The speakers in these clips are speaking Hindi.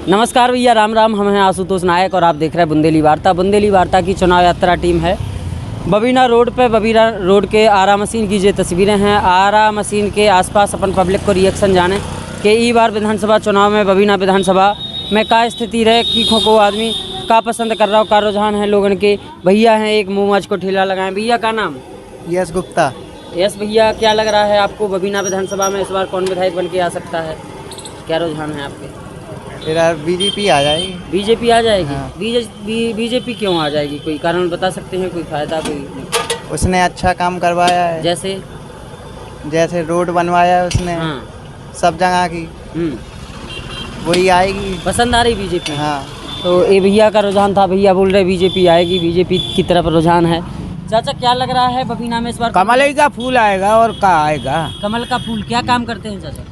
नमस्कार भैया, राम राम। हम हैं आशुतोष नायक और आप देख रहे हैं बुंदेली वार्ता। बुंदेली वार्ता की चुनाव यात्रा टीम है बबीना रोड पे। बबीना रोड के आरा मशीन की ये तस्वीरें हैं। आरा मशीन के आसपास अपन पब्लिक को रिएक्शन जाने कि ई बार विधानसभा चुनाव में बबीना विधानसभा में का स्थिति रहे, की को आदमी का पसंद कर रहा हो, का रुझान है लोगन के। भैया हैं एक मुँह माछ को ठेला लगाएं। भैया का नाम? यस गुप्ता। यस भैया, क्या लग रहा है आपको बबीना विधानसभा में इस बार कौन विधायक बन के आ सकता है? क्या रुझान है आपके? मेरा बीजेपी आ जाएगी। बीजेपी आ जाएगी? हाँ। बीजेपी क्यों आ जाएगी? कोई कारण बता सकते हैं? कोई फायदा कोई? उसने अच्छा काम करवाया है, जैसे रोड बनवाया है उसने। हाँ। सब जगह की वही आएगी। पसंद आ रही बीजेपी? हाँ। तो ये भैया का रुझान था। भैया बोल रहे बीजेपी आएगी, बीजेपी की तरफ रुझान है। चाचा क्या लग रहा है बबीना में इस बार? कमल का फूल आएगा और का आएगा। कमल का फूल क्या काम करते हैं चाचा?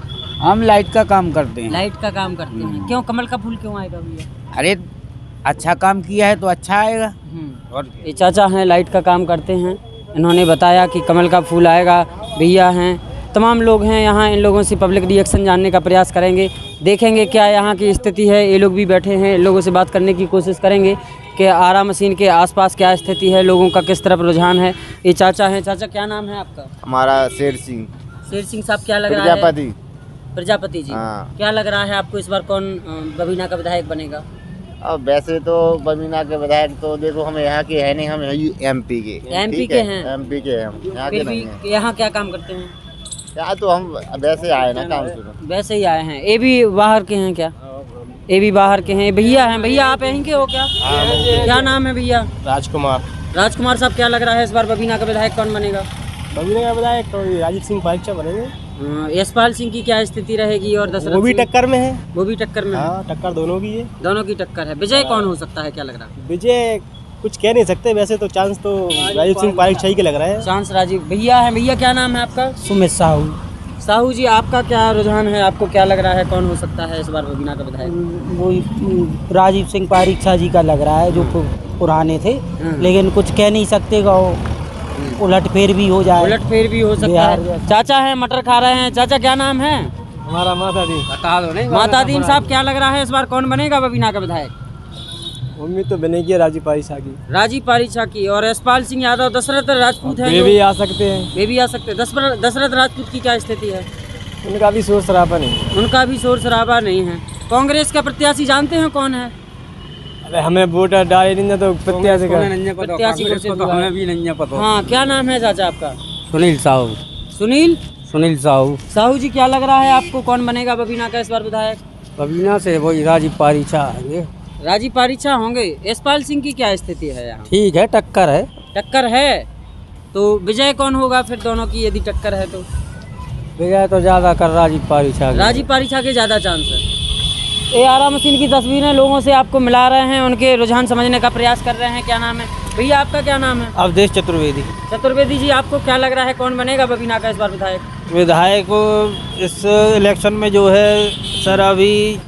हम लाइट का काम करते हैं। लाइट का काम करते हैं। क्यों कमल का फूल क्यों आएगा भैया? अरे अच्छा काम किया है तो अच्छा आएगा। और ये चाचा हैं, लाइट का काम करते हैं। इन्होंने बताया कि कमल का फूल आएगा। भैया हैं, तमाम लोग हैं यहाँ। इन लोगों से पब्लिक रिएक्शन जानने का प्रयास करेंगे, देखेंगे क्या यहाँ की स्थिति है। ये लोग भी बैठे हैं, इन लोगों से बात करने की कोशिश करेंगे कि आरा मशीन के आसपास क्या स्थिति है, लोगों का किस तरफ रुझान है। ये चाचा हैं। चाचा क्या नाम है आपका? हमारा शेर सिंह। शेर सिंह साहब, क्या लग रहा है? प्रजापति जी। हाँ। क्या लग रहा है आपको इस बार कौन बबीना का विधायक बनेगा? अब वैसे तो बबीना के विधायक तो देखो हम यहाँ के है नहीं, हम एमपी के। एमपी के हैं? एमपी के हैं हम, यहाँ के फिर नहीं हैं। भी यहाँ क्या काम करते हैं? यहाँ तो हम वैसे आए ना काम शुरू। वैसे ही आए हैं। ये भी बाहर के हैं क्या? ये भी बाहर के हैं। भैया हैं। भैया आप यहीं के हो क्या? क्या नाम है भैया? राजकुमार। राजकुमार साहब, क्या लग रहा है इस बार बबीना का विधायक कौन बनेगा? बबीना का विधायक तो राजीव सिंह पारिचा बनेंगे। यशपाल सिंह की क्या स्थिति रहेगी? और दशरथ वो भी सिंह? टक्कर में है। वो भी टक्कर में है। हाँ, टक्कर दोनों की है। दोनों की टक्कर है। विजय कौन हो सकता है, क्या लग रहा है? विजय कुछ कह नहीं सकते, वैसे तो चांस तो राजीव सिंह पारिचा ही के लग रहा है। चांस राजीव। भैया है। भैया क्या नाम है आपका? सुमित साहू। साहू जी, आपका क्या रुझान है? आपको क्या लग रहा है कौन हो सकता है इस बार बबीना का विधायक? वो राजीव सिंह पारिचा जी का लग रहा है, जो पुराने थे, लेकिन कुछ कह नहीं सकते गा, उलट फेर भी हो जाए। उलट फेर भी हो सकता है। चाचा है, मटर खा रहे हैं। चाचा क्या नाम है? हमारा माता दी। बता दो नहीं। माता दीन साहब, क्या लग रहा है इस बार कौन बनेगा बबीना का विधायक? उम्मीद तो बनेगी राजीव पारिचा की। राजीव पारिचा की। और यशपाल सिंह यादव, दशरथ राजपूत है। वे भी आ सकते हैं। वे भी आ सकते हैं। दशरथ राजपूत की क्या स्थिति है? उनका भी शोर शराबा नहीं। उनका भी शोर शराबा नहीं है। कांग्रेस का प्रत्याशी जानते हैं कौन है? अरे हमें वोट डाले नहीं तो प्रत्याशी का प्रत्याशी को हमें भी नहीं पता। हाँ, क्या नाम है चाचा आपका? सुनील साहू। सुनील साहू। साहू जी, क्या लग रहा है आपको कौन बनेगा बबीना का इस बार विधायक? बबीना से वही राजीव पारिचा आएंगे। राजीव पारिचा होंगे। यशपाल सिंह की क्या स्थिति है यहाँ? ठीक है, टक्कर है। टक्कर है तो विजय कौन होगा फिर दोनों की, यदि टक्कर है तो? विजय तो ज़्यादा कर राजीव पारिचा। राजीव पारिचा के ज़्यादा चांस है। ये आरा मशीन की तस्वीरें लोगों से आपको मिला रहे हैं, उनके रुझान समझने का प्रयास कर रहे हैं। क्या नाम है भैया आपका? क्या नाम है? अवधेश चतुर्वेदी। चतुर्वेदी जी, आपको क्या लग रहा है कौन बनेगा बबीना का इस बार विधायक? विधायक इस इलेक्शन में जो है सर, अभी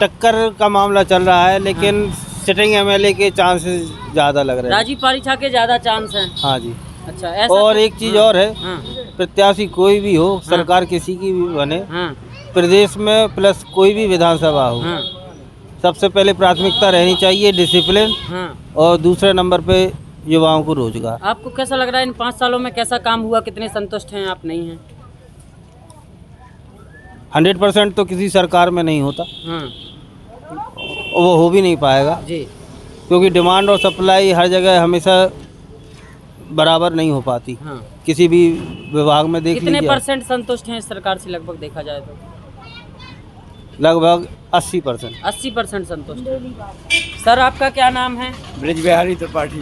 टक्कर का मामला चल रहा है, लेकिन सिटिंग एमएलए के चांसेस ज़्यादा लग रहे हैं। राजीव पारिचा के ज़्यादा चांस हैं। हाँ जी। अच्छा, ऐसा और तो- एक चीज़ और है, हाँ, प्रत्याशी कोई भी हो, सरकार किसी की भी बने, हाँ, प्रदेश में प्लस कोई भी विधानसभा हो, हाँ, सबसे पहले प्राथमिकता रहनी चाहिए डिसिप्लिन, हाँ। और दूसरे नंबर पे युवाओं को रोजगार। आपको कैसा लग रहा है इन 5 सालों में कैसा काम हुआ? कितने संतुष्ट हैं आप? नहीं हैं? 100% तो किसी सरकार में नहीं होता, हाँ और वो हो भी नहीं पाएगा, जी। क्योंकि डिमांड और सप्लाई हर जगह हमेशा बराबर नहीं हो पाती। हाँ। किसी भी विभाग में देख कितने लीजिए, परसेंट संतुष्ट हैं इस सरकार से लगभग देखा जाए तो? लगभग 80%। 80% संतुष्ट हैं। सर आपका क्या नाम है? ब्रिज बिहारी त्रिपाठी।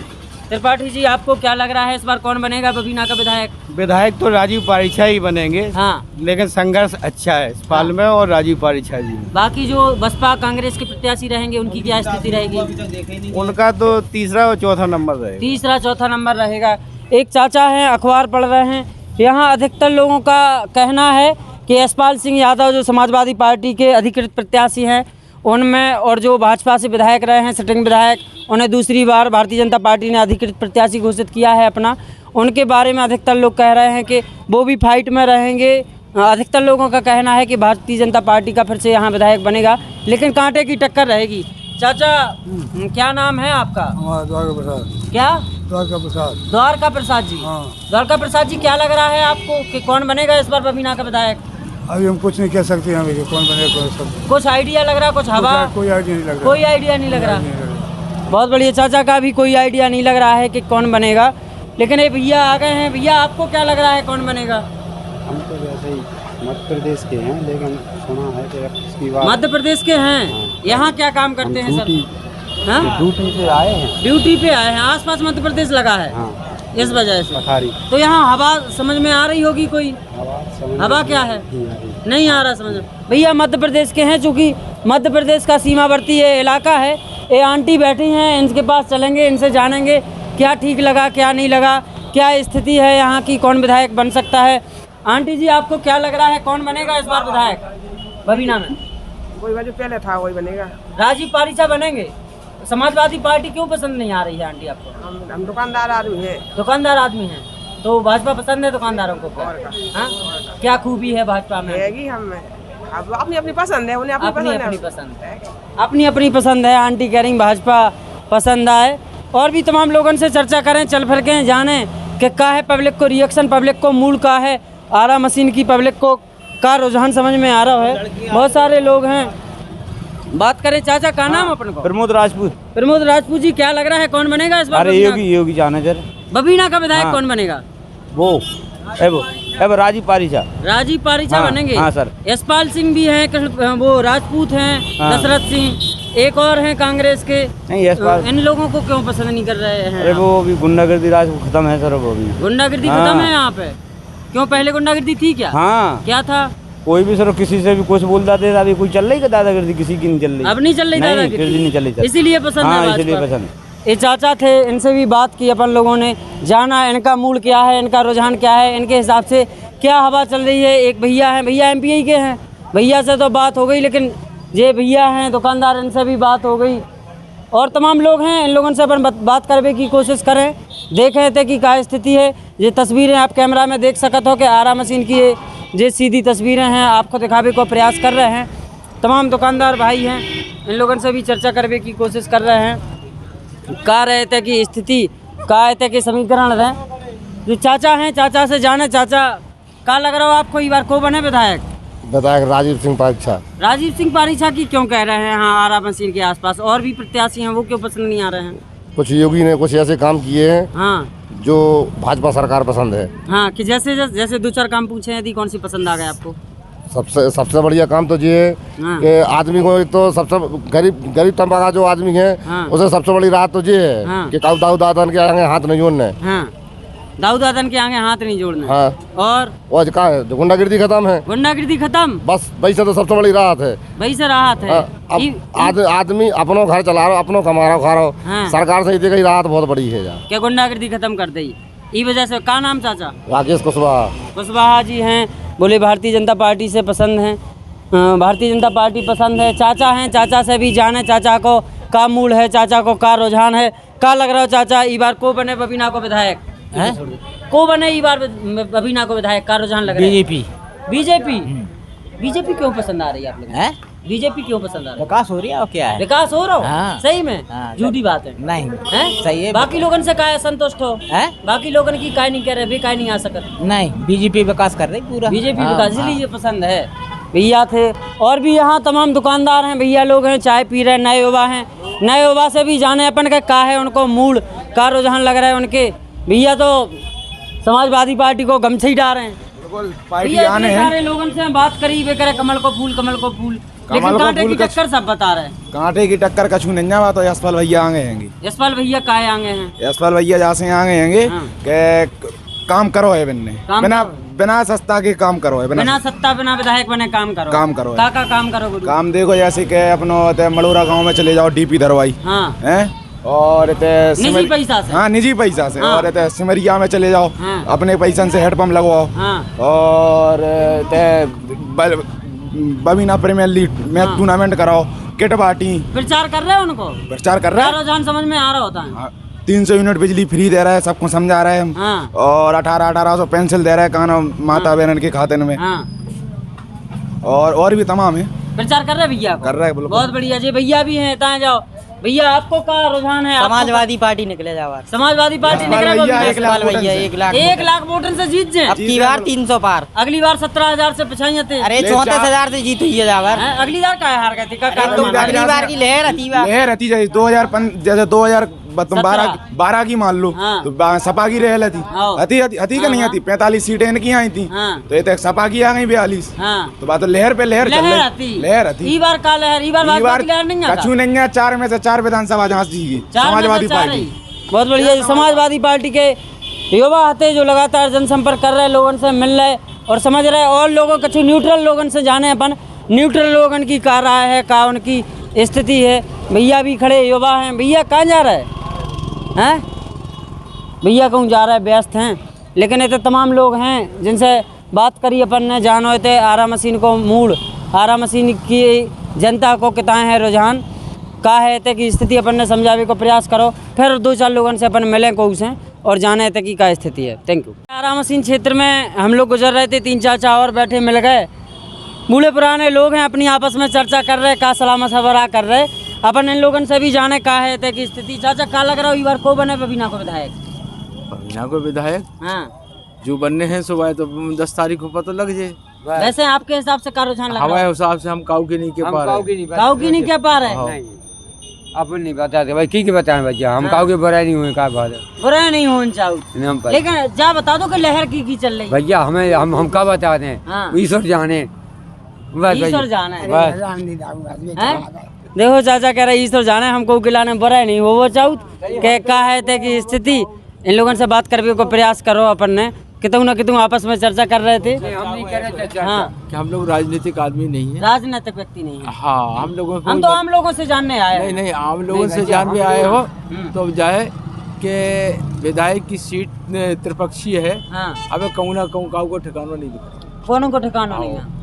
त्रिपाठी जी, आपको क्या लग रहा है इस बार कौन बनेगा बबीना का विधायक? विधायक तो राजीव पारिचा ही बनेंगे। हाँ। लेकिन संघर्ष अच्छा है इस पाल में, और राजीव पारिचा जी में। बाकी जो बसपा कांग्रेस के प्रत्याशी रहेंगे उनकी क्या स्थिति रहेगी? उनका तो तीसरा और चौथा नंबर रहेगा। तीसरा चौथा नंबर रहेगा। एक चाचा हैं, अखबार पढ़ रहे हैं। यहाँ अधिकतर लोगों का कहना है कि यशपाल सिंह यादव जो समाजवादी पार्टी के अधिकृत प्रत्याशी हैं उनमें, और जो भाजपा से विधायक रहे हैं, सिटिंग विधायक, उन्हें दूसरी बार भारतीय जनता पार्टी ने अधिकृत प्रत्याशी घोषित किया है अपना। उनके बारे में अधिकतर लोग कह रहे हैं कि वो भी फाइट में रहेंगे अधिकतर लोगों का कहना है कि भारतीय जनता पार्टी का फिर से यहाँ विधायक बनेगा, लेकिन कांटे की टक्कर रहेगी। चाचा क्या नाम है आपका? द्वारका प्रसाद। क्या? द्वारका प्रसाद। द्वारका प्रसाद जी। हाँ। द्वारका प्रसाद जी, क्या लग रहा है आपको कि कौन बनेगा इस बार बबीना का विधायक? अभी हम कुछ नहीं कह सकते हैं अभी कि कौन बनेगा कौन सब। कुछ आइडिया लग रहा, कुछ हवा? कोई आइडिया नहीं लग रहा। कोई आइडिया नहीं लग रहा। बहुत बढ़िया, चाचा का भी कोई आइडिया नहीं लग रहा है कि कौन बनेगा, लेकिन ये भैया आ गए हैं। भैया आपको क्या लग रहा है कौन बनेगा? हम तो वैसे ही मध्य प्रदेश के हैं, लेकिन सुना है कि इसकी बात मध्य प्रदेश के हैं। यहाँ क्या काम करते हैं सर? हाँ? ड्यूटी पे आए हैं। ड्यूटी पे आए हैं, आसपास मध्य प्रदेश लगा है। हाँ, इस वजह से पठारी तो यहाँ हवा समझ में आ रही होगी कोई? हवा क्या है? नहीं आ रहा समझ में। भैया मध्य प्रदेश के हैं, चूँकि मध्य प्रदेश का सीमावर्ती ये इलाका है। ये आंटी बैठी हैं, इनके पास चलेंगे, इनसे जानेंगे क्या ठीक लगा क्या नहीं लगा, क्या स्थिति है यहाँ की, कौन विधायक बन सकता है। आंटी जी आपको क्या लग रहा है कौन बनेगा इस बार विधायक बबीना में? कोई जो पहले था वही बनेगा। राजीव पारीचा बनेंगे। समाजवादी पार्टी क्यों पसंद नहीं आ रही है आंटी आपको? हम दुकानदार आदमी हैं। दुकानदार आदमी हैं तो भाजपा पसंद है दुकानदारों को? हाँ? क्या खूबी है भाजपा में? रहेगी हम अब अपनी अपनी पसंद है, उन्हें अपनी अपनी पसंद है। अपनी अपनी पसंद है। आंटी कह रही भाजपा पसंद आए। और भी तमाम लोगों से चर्चा करें, चल फिर के जाने कि क्या है पब्लिक को रिएक्शन, पब्लिक को मूड का है, आरा मशीन की पब्लिक को का रुझान समझ में आ रहा है। बहुत सारे लोग हैं। बात करें चाचा का नाम अपन को? प्रमोद राजपूत। प्रमोद राजपूत जी, क्या लग रहा है कौन बनेगा इस बार? अरे योगी जाने जर बबीना का विधायक कौन बनेगा? वो राजीव पारीचा। राजीव पारीचा बनेंगे। हाँ सर। यशपाल सिंह भी हैं, कृष्ण वो राजपूत हैं, दशरथ सिंह, एक और हैं कांग्रेस के। नहीं यशपाल। इन लोगों को क्यों पसंद नहीं कर रहे हैं? अरे वो भी गुंडागर्दी राज खत्म है सर। वो भी गुंडागर्दी खत्म है यहाँ पे? क्यों, पहले गुंडागर्दी थी क्या? हाँ। क्या था? कोई भी सर किसी से भी कुछ बोल देते, अभी कोई चल रही है दादागिरी? किसी की नहीं चल रही। अब नहीं चल रही दादागिरी? नहीं चल रही, इसीलिए पसंद है भाजपा। इसीलिए पसंद। ये चाचा थे, इनसे भी बात की अपन लोगों ने, जाना इनका मूड क्या है, इनका रुझान क्या है, इनके हिसाब से क्या हवा चल रही है। एक भैया हैं, भैया एमपीआई के हैं, भैया से तो बात हो गई, लेकिन ये भैया हैं दुकानदार, इनसे भी बात हो गई। और तमाम लोग हैं, इन लोगों से अपन बात करने की कोशिश करें, देखें थे कि क्या स्थिति है। ये तस्वीरें आप कैमरा में देख सकते हो कि आरा मशीन की ये सीधी तस्वीरें हैं, आपको दिखावे को प्रयास कर रहे हैं। तमाम दुकानदार भाई हैं, इन लोगों से भी चर्चा करने की कोशिश कर रहे हैं। कह रहे थे कि स्थिति, कह रहे थे कि समीकरण है। जो चाचा हैं, चाचा से जाने, चाचा क्या लग रहा हो आपको इस बार को बने विधायक? विधायक राजीव सिंह पारीचा। राजीव सिंह पारीचा की क्यों कह रहे हैं? हाँ, आरा मशीन के आसपास और भी प्रत्याशी हैं, वो क्यों पसंद नहीं आ रहे हैं? कुछ योगी ने कुछ ऐसे काम किए हैं हाँ जो भाजपा सरकार पसंद है। हाँ, कि जैसे दो चार काम पूछे, यदि कौन सी पसंद आ गए आपको? सबसे बढ़िया काम तो ये है कि आदमी को, एक तो सबसे गरीब तबका का जो आदमी है उसे सबसे बड़ी राहत तो ये है कि दाऊ दादन के आगे हाथ नहीं जोड़ने। हाँ, दाऊ दादन के आगे हाथ नहीं जोड़ने। हाँ। और क्या है, गुंडागिर्दी खत्म है। गुंडागिर्दी खत्म, बस वही से तो सबसे बड़ी राहत है। वही से राहत है। अब आदमी अपनों घर चला रहा, अपनों कमा रहा, खा रहा, सरकार से ही राहत बहुत बड़ी है। क्या गुंडागिर्दी खत्म कर दी ई वजह से? का नाम चाचा? राकेश कुशवाहा। कुशवाहा जी हैं, बोले भारतीय जनता पार्टी से पसंद हैं, भारतीय जनता पार्टी पसंद है। चाचा हैं, चाचा से भी जाने चाचा को का मूड है, चाचा को का रुझान है। का लग रहा हो चाचा इस बार को बने बबीना को विधायक? को बने इस बार बबीना को विधायक? का रुझान लग रहा है? बीजेपी। बीजेपी क्यों पसंद आ रही है आप लोग? बीजेपी क्यों पसंद आ रही है? विकास हो रही है और क्या है? विकास हो रहा हो? हाँ। सही में? हाँ। झूठी बात है। नहीं है? सही है। बाकी लोगों से काय संतुष्ट हो? है? बाकी लोगों की काय नहीं कह रहे, भी काय नहीं आ सकत? नहीं, बीजेपी विकास कर रही पूरा। बीजेपी विकास, इसलिए ये पसंद है। भैया थे और भी यहाँ तमाम दुकानदार हैं, भैया लोग हैं, चाय पी रहे हैं, नए युवा हैं। नए युवा से भी जाने अपन का है उनको मूड का रुझान लग रहा है उनके। भैया तो समाजवादी पार्टी को गमछे ही डाल रहे हैं। पार्टी आने हैं। सारे लोगों से बात करी, वे करे कमल को फूल, कमल को फूल, लेकिन कांटे की टक्कर सब बता रहे हैं। कांटे की टक्कर कछु नहीं जावा तो यशपाल भैया आगे हैंगे। यशपाल भैया काहे आगे हैं? यशपाल भैया जैसे आगे हैंगे के काम करो है बिना सत्ता के काम करो है, बिना सत्ता बिना विधायक बने काम करो। काम करो का काम करो गुरु? काम देखो जैसे कि अपनो मड़ोरा गांव में चले जाओ, डीपी धरवाई हैं, और निजी पैसा से। हाँ, निजी पैसा से। और सिमरिया में चले जाओ, अपने पैसा से हेडपम्प लगवाओ। और बबीना प्रीमियर लीग में टूर्नामेंट कराओ, किट बांटी। प्रचार कर रहे हैं उनको? प्रचार कर रहे हैं। रुझान समझ में आ रहा होता है। 300 यूनिट बिजली फ्री दे रहा है, सबको समझा रहे हैं। और 1800 पेंसिल दे रहा है काना माता बहन के खाते में। और भी तमाम है। प्रचार कर रहे हैं भैया? कर रहा है, बिल्कुल। बहुत बढ़िया जी। भैया भी हैं, कहाँ जाओ भैया, आपको क्या रुझान है? समाजवादी पार्टी निकले जाओ। समाजवादी पार्टी निकले भैया 1 लाख वोटर से जीत जाए। अब की बार 300 पार, अगली बार 17,000 से पिछाई थे। अरे 34,000 से जीत हुई है जावर। अगली बार क्या हार गए थे? अगली बार की लहर आती जैसे 2012 की मान लो, तो सपा की रहल थी, हती का नहीं आती, 45 सीटें इनकी आई थी, तो ये सपा की आ गई 42। तो बात लहर पे लहर चल रही, लहर आती। बार का लहर, लहर नहीं आता। कछु नहीं है, 4 में से 4 विधानसभा जहाँ जीगी समाजवादी पार्टी। बहुत बढ़िया। समाजवादी पार्टी के युवा आते जो लगातार जनसंपर्क कर रहे, लोगों से मिल रहे और समझ रहे, और लोगों कछु न्यूट्रल लोगों से जाने अपन न्यूट्रल लोगों की क्या राय है, क्या उनकी स्थिति है। भैया भी खड़े, युवा हैं। भैया कहाँ जा रहे हैं? भैया कहूँ जा रहे हैं, व्यस्त हैं, लेकिन ये तमाम लोग हैं जिनसे बात करी अपन ने। जान होते आरा मशीन को मूड, आरा मशीन की जनता को कितना है रुझान, का है ते की स्थिति अपन ने समझावे को प्रयास करो। फिर 2-4 लोगों से अपन मिलें को उसे और जाने थे कि क्या स्थिति है। Thank you. आरा मशीन क्षेत्र में हम लोग गुजर रहे थे, 3 चाचा और बैठे मिल गए। बूढ़े पुराने लोग हैं, अपनी आपस में चर्चा कर रहे, का सलाह मशवरा कर रहे। अपन इन लोगों से भी जाने का है ते की स्थिति। चाचा क्या लग रहा है, बार को बने बबीना को विधायक? बबीना को विधायक? हाँ, जो बनने हैं सुबह तो 10 तारीख को पता लग जाए। वैसे आपके हिसाब से क्या रुझान लग रहा है? हमारे हिसाब से हम काऊ की नहीं के पा रहे। काऊ की नहीं कह पा रहे? अपन नहीं बताते भाई, की बताएं भैया, हम काऊ के बुराई नहीं हुए, का बात है, बुराई नहीं होनी चाहिए, लेकिन जा बता दो कि लहर की चल रही भैया। हमें हम क्या बताते हैं, ईश्वर जाने, ईश्वर जाने है। देखो चाचा कह रहे ईश्वर जाने, हमको खिलाने बुराई नहीं हो वो चाहूँ के का है ते की स्थिति। इन लोगों से बात करने को प्रयास करो। अपन ने कितों न कितों आपस में चर्चा कर रहे थे। हम नहीं कर रहे थे। हाँ, कि हम लोग राजनीतिक आदमी नहीं है, राजनीतिक व्यक्ति नहीं है। हाँ, हम तो आम लोगों से जानने आए। नहीं, आम लोगों से जान भी आए हो तो जाए कि विधायक की सीट त्रिपक्षीय है। अब कहूँ ना कहूँ काऊ को ठिकाना नहीं दिखा, कौन को ठिकाना नहीं है।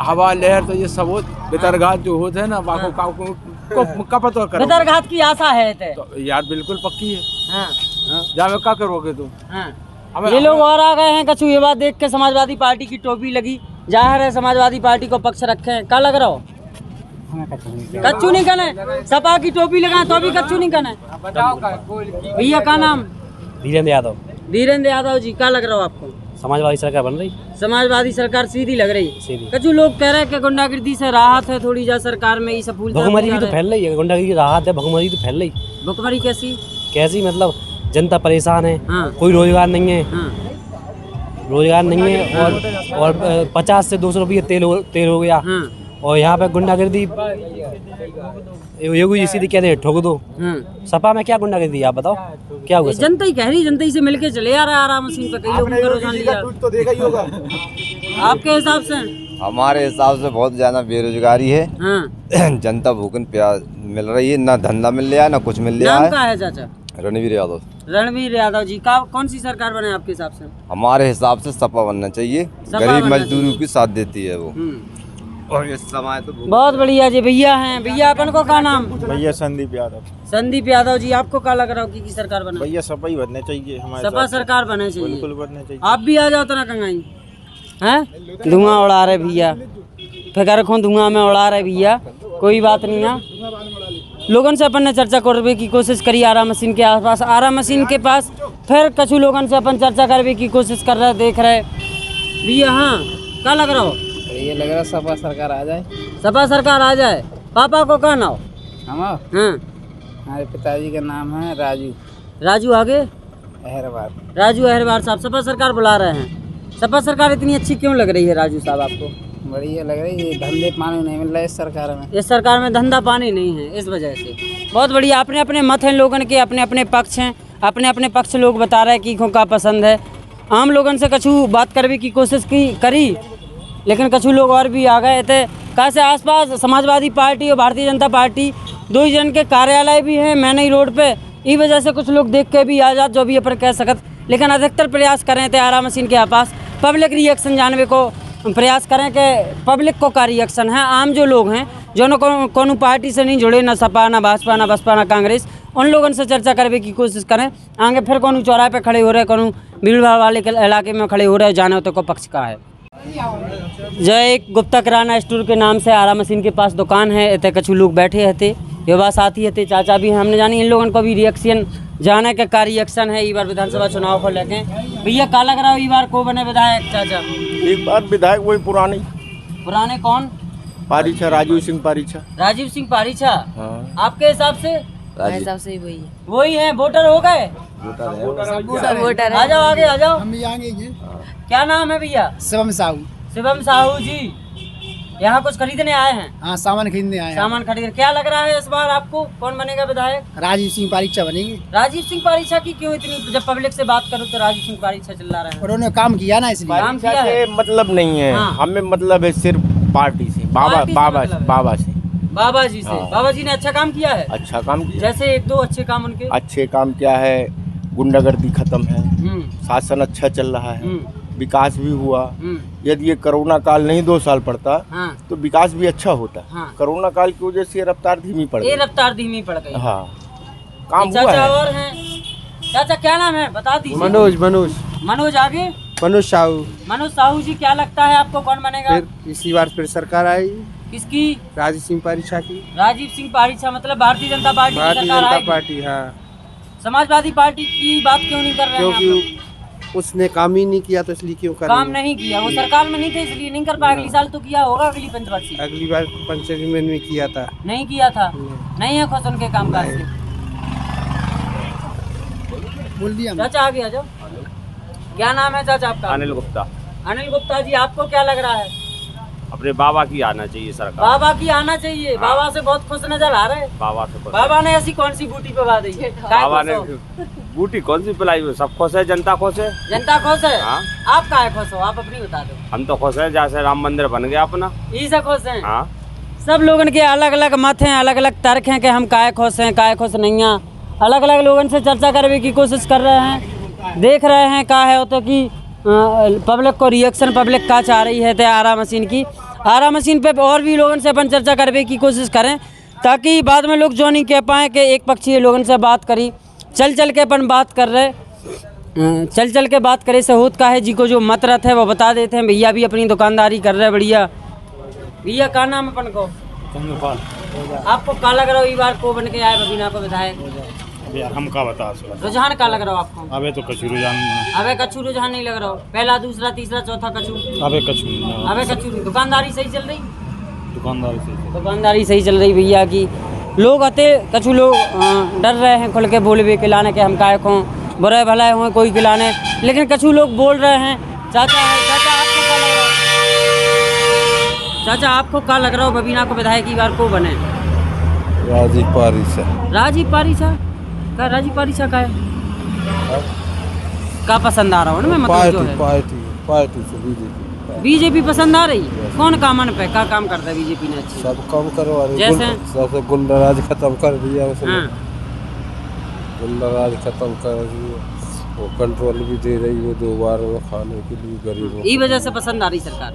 हवा लहर तो ये सब बेतरघात जो होते है ना, बाको काऊ को कपत और करो। बेतरघात की आशा है तो यार बिल्कुल पक्की है। जावे क्या करोगे तुम? ये लोग और आ गए हैं। कछु ये बात देख के समाजवादी पार्टी की टोपी लगी, जाहिर है समाजवादी पार्टी को पक्ष रखे हैं। क्या लग रहा हो? कच्चू नहीं कने, सपा की टोपी लगाए तो भी कच्चू नहीं कने। भैया का नाम? धीरेन्द्र यादव। धीरेन्द्र यादव जी, क्या लग रहा हो आपको? समाजवादी सरकार बन रही, समाजवादी सरकार सीधी लग रही सीधी। कछु लोग कह रहे हैं कि गुंडागिर्दी से राहत है थोड़ी, जा सरकार में ये सब भुखमरी भी तो फैल रही है, गुंडागिर्दी की राहत है, भुखमरी तो फैल रही। भुखमरी कैसी? मतलब जनता परेशान है। कोई रोजगार नहीं है। रोजगार नहीं है और 50 से 200 रुपये तेल हो गया। और यहाँ पे गुंडागिर्दी योगी जी सीधी कहते हैं ठोक दो। सपा में क्या गुंडागिर्दी, आप बताओ क्या होगा? जनता ही कह रही, जनता ही से मिलके चले आ रहा है आराम मशीन पे। कई लोगों का रुझान लिया तो देखा ही होगा। आपके हिसाब से? हमारे हिसाब से बहुत ज्यादा बेरोजगारी है। जनता भूखन प्यास मिल रही है, ना धंधा मिल रहा है, ना कुछ मिल रहा है। नाम क्या है चाचा? रणवीर यादव। रणवीर यादव जी, कौन सी सरकार बने आपके हिसाब से? हमारे हिसाब से सपा बनना चाहिए, गरीब मजदूरों की साथ देती है वो। और इस समय तो बहुत बढ़िया जी। भैया हैं, भैया अपन को क्या नाम? भैया संदीप यादव। संदीप यादव जी, आपको क्या लग रहा हो की सरकार बने? भैया सपा ही बनने चाहिए, हमारे सपा सरकार बने चाहिए, बिल्कुल बनने चाहिए। आप भी आ जाओ तना कंगाई हैं, धुआं उड़ा रहे भैया, फिकर खो धुआं में उड़ा रहे भैया। कोई बात नहीं है, लोगों से अपन ने चर्चा करने की कोशिश करी आरा मशीन के आसपास, आरा मशीन के पास। फिर कछु लोगों से अपन चर्चा करने की कोशिश कर रहे, देख रहे भैया। हाँ, क्या लग रहा हो? ये लग रहा है सपा सरकार आ जाए। सपा सरकार आ जाए। पापा को क्या नाम? हमारे पिताजी का नाम है राजू। राजू आगे अहरवार। राजू अहरवार साहब सपा सरकार बुला रहे हैं। सपा सरकार इतनी अच्छी क्यों लग रही है राजू साहब आपको? बढ़िया लग रही है, धंधे पानी नहीं मिल रहा है इस सरकार में। इस सरकार में धंधा पानी नहीं है, इस वजह से। बहुत बढ़िया। अपने अपने मत हैं लोगों के, अपने अपने पक्ष हैं, अपने अपने पक्ष लोग बता रहे हैं कि क्या पसंद है। आम लोगों से कछु बात करने की कोशिश करी, लेकिन कछु लोग और भी आ गए थे। कैसे आसपास समाजवादी पार्टी और भारतीय जनता पार्टी दो ही जन के कार्यालय भी हैं मैनई रोड पे। इस वजह से कुछ लोग देख के भी आ जात, जो भी अपन कह सकत, लेकिन अधिकतर प्रयास करें थे आरा मशीन के आसपास पब्लिक रिएक्शन जानने को प्रयास करें कि पब्लिक को का रिएक्शन है। आम जो लोग हैं जो कोनो पार्टी से नहीं जुड़े, ना सपा ना भाजपा ना बसपा ना कांग्रेस, उन लोगों से चर्चा करने की कोशिश करें। आगे फिर कोनो चौराहे पे खड़े हो रहे, कोनो भीड़ भाड़ वाले इलाके में खड़े हो रहे, जाने तो को पक्ष का है। जो एक गुप्ता किराना स्टोर के नाम से आरा मशीन के पास दुकान है, इतने कछु लोग बैठे हते, युवा साथी हते, चाचा भी हमने जानी इन लोगों को भी रिएक्शन जाने का क्या रिएक्शन है ई बार विधानसभा चुनाव को लेके। भैया का लग रहा है ई बार को बने विधायक चाचा? एक बार विधायक वही पुराने कौन? पारीछा, राजीव सिंह पारीछा। राजीव सिंह पारीछा। हाँ। आपके हिसाब से? हिसाब से वही है। वोटर हो गए? वोटर आ जाओ, आगे आ जाओ। हम भी आएंगे। क्या नाम है भैया? शिवम साहू। शिवम साहू जी, यहाँ कुछ खरीदने आए हैं? हाँ, सामान खरीदने आए हैं। सामान खरीद। क्या लग रहा है इस बार आपको कौन बनेगा विधायक? राजीव सिंह पारीछा बनेंगे। राजीव सिंह पारीछा की क्यों इतनी, जब पब्लिक से बात करो तो राजीव सिंह पारीछा चिल्ला रहे हैं। उन्होंने काम किया ना, इसलिए काम किया है। मतलब नहीं है। हाँ। हमें मतलब है सिर्फ पार्टी से, बाबा से। बाबा जी से। हाँ। बाबा जी ने अच्छा काम किया है। अच्छा काम किया। जैसे एक दो अच्छे काम उनके। अच्छे काम क्या है? गुंडागर्दी खत्म है, शासन अच्छा चल रहा है, विकास भी हुआ। यदि ये कोरोना काल नहीं 2 साल पड़ता तो विकास भी अच्छा होता। कोरोना काल की वजह से रफ्तार धीमी पड़ गई। रफ्तार धीमी पड़ गई। हाँ, काम हुआ चाचा है। और हैं चाचा, क्या नाम है बता दीजिए? मनोज आगे। मनोज साहू। मनोज साहू जी, क्या लगता है आपको कौन बनेगा? इसी बार फिर सरकार आई। किसकी? राजीव सिंह पारीछा की। राजीव सिंह पारीछा मतलब भारतीय जनता पार्टी की सरकार आएगी। पार्टी। हाँ। समाजवादी पार्टी की बात क्यों नहीं कर रहे हैं? क्योंकि उसने काम ही नहीं किया तो इसलिए क्यों कर? काम नहीं किया, वो सरकार में नहीं थे इसलिए नहीं कर पाया। अगली साल तो किया होगा, अगली पंचवर्षीय। अगली बार पंचायत में किया था। नहीं किया था। नहीं है खुश उनके कामकाज से। बोल दिया। चाचा आगे आ जाओ। क्या नाम है चाचा आपका? अनिल गुप्ता। अनिल गुप्ता जी, आपको क्या लग रहा है? अपने बाबा की आना चाहिए सरकार। बाबा की आना चाहिए। बाबा से बहुत खुश नजर आ रहे हैं। बाबा ने ऐसी कौन सी बूटी पे बात है? बाबा ने बूटी कौन सी पिलाई हुई? सब खुश है, जनता खुश है। जनता खुश है। हाँ। आप काहे खुश हो? आप अपनी बता दो। हम तो खुश है, जैसे राम मंदिर बन गया अपना, इसे खुश है। हाँ। सब लोगों के अलग अलग मत हैं, अलग अलग तर्क हैं कि हम काहे खुश हैं, काहे खुश नहीं हैं। अलग अलग लोगों से चर्चा करने की कोशिश कर रहे हैं, देख रहे हैं का है तो कि पब्लिक को रिएक्शन पब्लिक का चाह रही है। तो आरा मशीन की, आरा मशीन पे और भी लोगों से अपन चर्चा करने की कोशिश करें, ताकि बाद में लोग जो नहीं कह पाएँ कि एक पक्षीय लोगों से बात करी। चल के अपन बात कर रहे, चल के बात करे से होत का है जी को जो मत रथ है वो बता देते हैं। भैया भी अपनी दुकानदारी कर रहे हैं बढ़िया। भैया का नाम अपन को? आपको का लग रहा हो ई बार को बन के आए बबीना को विधायक? यार हम का बता। रुझान का लग रहा हो आपको? अबे तो कछु रुझान। अबे कछु रुझान नहीं लग रहा हो? पहला, दूसरा, तीसरा, चौथा कछु? अबे कछु। दुकानदारी सही चल रही? दुकानदारी सही चल रही भैया की। लोग आते, कछु लोग डर रहे हैं खुल के बोलबे खिलाने के हम काय को बुरे भलाए हुए कोई खिलाने, लेकिन कछु लोग बोल रहे हैं। चाचा आपको क्या लग रहा है? चाचा आपको क्या लग रहा हो बबीना को विधायक की बार को बने? राजीव पारीछा। राजीव पारीछा का? राजीव पारीछा का है का पसंद आ रहा हो ना? मैं मतलब जो है पार्टी से बीजेपी पसंद आ रही। कौन कामन पे का काम करता है बीजेपी ने? अच्छी सब काम करवा रही। जैसे सबसे गुंडाराज खत्म कर दिया उसने। गुंडाराज खत्म कर दिया, वो कंट्रोल भी दे रही है 2 बार में खाने के लिए गरीबों। ई वजह से पसंद आ रही सरकार।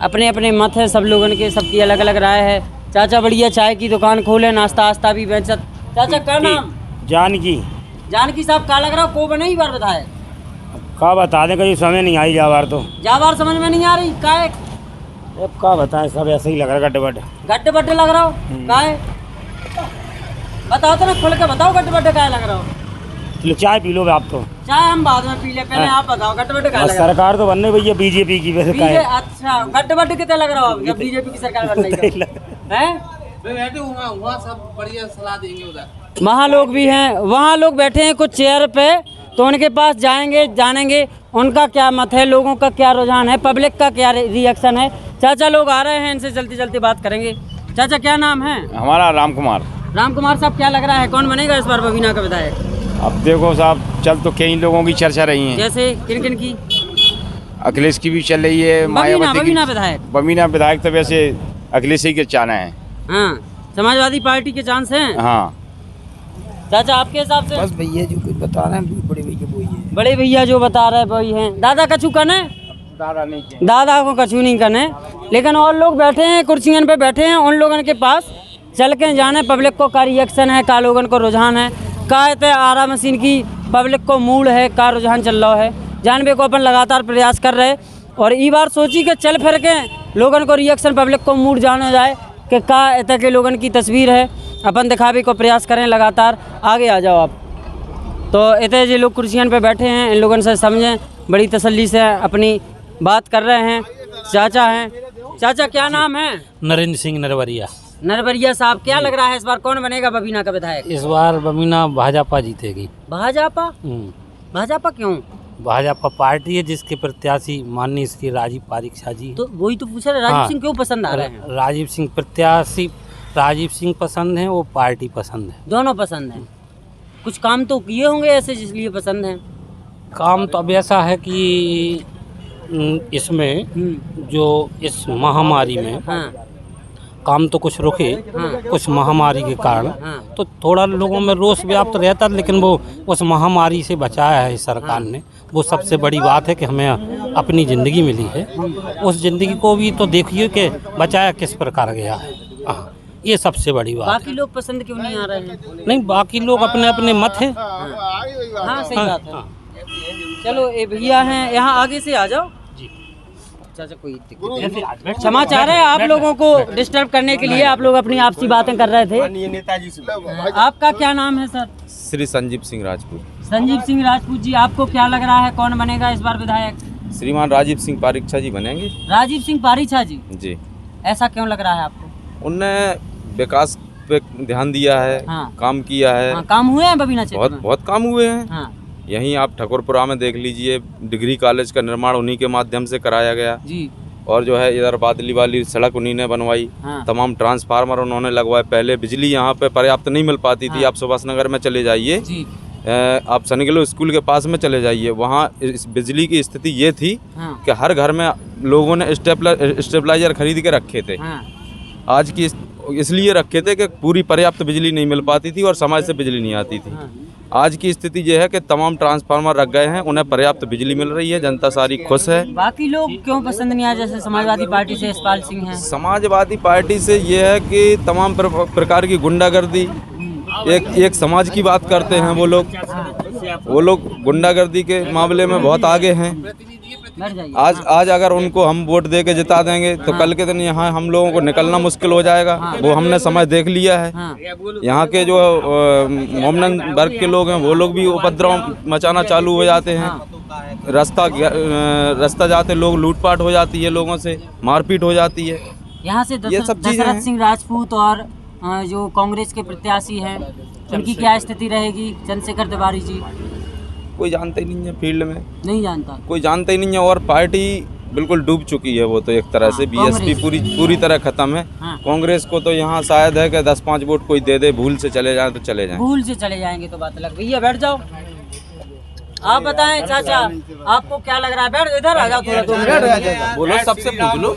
अपने अपने मत है सब लोगों के, सबकी अलग अलग राय है। चाचा बढ़िया चाय की दुकान खोले, नाश्ता आस्ता भी बेचत। चाचा क्या नाम? जानकी साहब, का लग रहा को बने ही बार विधायक? का बता दें, कहीं समय नहीं आई जावार तो। जावार समझ में नहीं आ रही काहे? अब का बताएं, सब ऐसे ही लग रहा है, गड्ढे बड्ढे लग रहा हो काहे? बताओ तो ना, खुल के बताओ गड्ढे बड्ढे काहे लग रहा हो? चलो चाय पी लो आप तो। चाय हम बाद में पी ले, पहले आप बताओ गड्ढे बड्ढे काहे लग रहा? सरकार तो बनने भैया बीजेपी की वैसे का है। अच्छा, गड्ढे बड्ढे कितने लग रहा हो जब बीजेपी की सरकार बन रही है? सब बढ़िया सलाह देंगे उधर। वहाँ लोग भी हैं, वहाँ लोग बैठे हैं कुछ चेयर पे, तो उनके पास जाएंगे, जानेंगे उनका क्या मत है, लोगों का क्या रुझान है, पब्लिक का क्या रिएक्शन है। चाचा लोग आ रहे हैं, इनसे जल्दी बात करेंगे। चाचा क्या नाम है? हमारा राम कुमार। राम कुमार साहब, क्या लग रहा है कौन बनेगा इस बार बबीना का विधायक? अब देखो साहब, चल तो कई लोगों की चर्चा रही है। जैसे किन की? अखिलेश की भी चल रही है, बबीना विधायक। बबीना विधायक तो वैसे अखिलेश ही के चाहना है। हाँ, समाजवादी पार्टी के चांस हैं। हाँ चाचा आपके हिसाब से? बस भैया जो कुछ बता रहे हैं, बड़े भैया वही है। बड़े भैया जो बता रहे हैं वही हैं। दादा कछु कने? दादा को कछु नहीं कने, लेकिन और लोग बैठे हैं कुर्सियों पे बैठे हैं, उन लोगों के पास चल के जाने पब्लिक को का रिएक्शन है, का लोगों को रुझान है, का आरा मशीन की पब्लिक को मूड है, का रुझान चल रहा है, जानबे को अपन लगातार प्रयास कर रहे। और ई बार सोची कि चल फिर के लोगन को रिएक्शन पब्लिक को मूड जाना जाए कि का इतना के लोगन की तस्वीर है, अपन दिखावे को प्रयास करें लगातार। आगे आ जाओ आप। तो इतने जो लोग कुर्सियां पे बैठे हैं, इन लोगों से समझें, बड़ी तसल्ली से अपनी बात कर रहे हैं। चाचा हैं, चाचा क्या नाम है? नरेंद्र सिंह नरवरिया। नरवरिया साहब, क्या लग रहा है इस बार कौन बनेगा बबीना का विधायक? इस बार बबीना भाजपा जीतेगी। भाजपा? भाजपा क्यों? भाजपा पार्टी है जिसके प्रत्याशी माननीय श्री राजीव पारिक शाह जी। तो वही तो पूछा, राजीव सिंह क्यों पसंद आ रहे हैं? राजीव सिंह प्रत्याशी, राजीव सिंह पसंद है, वो पार्टी पसंद है, दोनों पसंद है। कुछ काम तो किए होंगे ऐसे जिसलिए पसंद है? काम तो अब ऐसा है कि इसमें जो इस महामारी में काम तो कुछ रुके, कुछ महामारी के कारण तो थोड़ा लोगों में रोष व्याप्त रहता, लेकिन वो उस महामारी से बचाया है इस सरकार ने। वो सबसे बड़ी बात है कि हमें अपनी ज़िंदगी मिली है, उस ज़िंदगी को भी तो देखिए कि बचाया किस प्रकार गया है। हाँ, ये सबसे बड़ी बात। बाकी लोग पसंद क्यों नहीं आ रहे हैं? नहीं, बाकी लोग अपने अपने मत हैं। हाँ सही बात है। चलो ये भैया हैं, यहाँ आगे से आ जाओ। चाचा कोई क्षमा चाह रहे हैं आप लोगों को डिस्टर्ब करने के लिए, आप लोग अपनी आपसी बातें कर रहे थे। नेताजी से आपका क्या नाम है सर? श्री संजीव सिंह राजपूत। संजीव सिंह राजपूत जी, आपको क्या लग रहा है कौन बनेगा इस बार विधायक? श्रीमान राजीव सिंह पारिक शाह जी बनेंगे। राजीव सिंह पारिक शाह जी? जी। ऐसा क्यों लग रहा है आपको? उनने विकास पे ध्यान दिया है, काम किया है। काम हुए हैं बबीना क्षेत्र में? बहुत काम हुए हैं। यहीं आप ठकुरपुरा में देख लीजिए, डिग्री कॉलेज का निर्माण उन्हीं के माध्यम से कराया गया जी। और जो है इधर बादली वाली सड़क उन्हीं ने बनवाई। तमाम ट्रांसफार्मर उन्होंने लगवाए। पहले बिजली यहाँ पे पर्याप्त नहीं मिल पाती थी। आप सुभाष नगर में चले जाइए, आप सनगिलो स्कूल के पास में चले जाइए, वहाँ इस बिजली की स्थिति ये थी कि हर घर में लोगों ने स्टेबलाइजर खरीद के रखे थे। आज की इसलिए रखे थे कि पूरी पर्याप्त बिजली नहीं मिल पाती थी और समय से बिजली नहीं आती थी। आज की स्थिति ये है कि तमाम ट्रांसफार्मर रख गए हैं, उन्हें पर्याप्त बिजली मिल रही है, जनता सारी खुश है। बाकी लोग क्यों पसंद नहीं आए? जैसे समाजवादी पार्टी से यशपाल सिंह हैं। समाजवादी पार्टी से ये है कि तमाम प्रकार की गुंडागर्दी, एक समाज की बात करते हैं वो लोग गुंडागर्दी के मामले में बहुत आगे हैं। आज अगर उनको हम वोट दे के जिता देंगे तो कल के दिन यहाँ हम लोगों को निकलना मुश्किल हो जाएगा। वो हमने समय देख लिया है। यहाँ के जो मोमनन वर्ग के लोग हैं वो लोग भी उपद्रव मचाना चालू हो जाते हैं। रास्ता जाते लोग लूटपाट हो जाती है, लोगों से मारपीट हो जाती है। यहाँ से दशरथ सिंह राजपूत और जो कांग्रेस के प्रत्याशी हैं उनकी क्या स्थिति रहेगी? चंद्रशेखर तिवारी जी कोई जानता ही नहीं है, फील्ड में नहीं जानता, कोई जानता ही नहीं है। और पार्टी बिल्कुल डूब चुकी है वो तो एक तरह से। बीएसपी पूरी तरह खत्म है। कांग्रेस को तो यहाँ शायद है कि 10-5 वोट कोई दे दे, भूल से चले जाए तो चले जाएं। भूल से चले जाएंगे तो बात अलग। भैया बैठ जाओ, आप बताएं चाचा आपको क्या लग रहा है? बैठ, इधर आ जाओ थोड़ा, 2 मिनट बोलो, सबसे पूछ लो।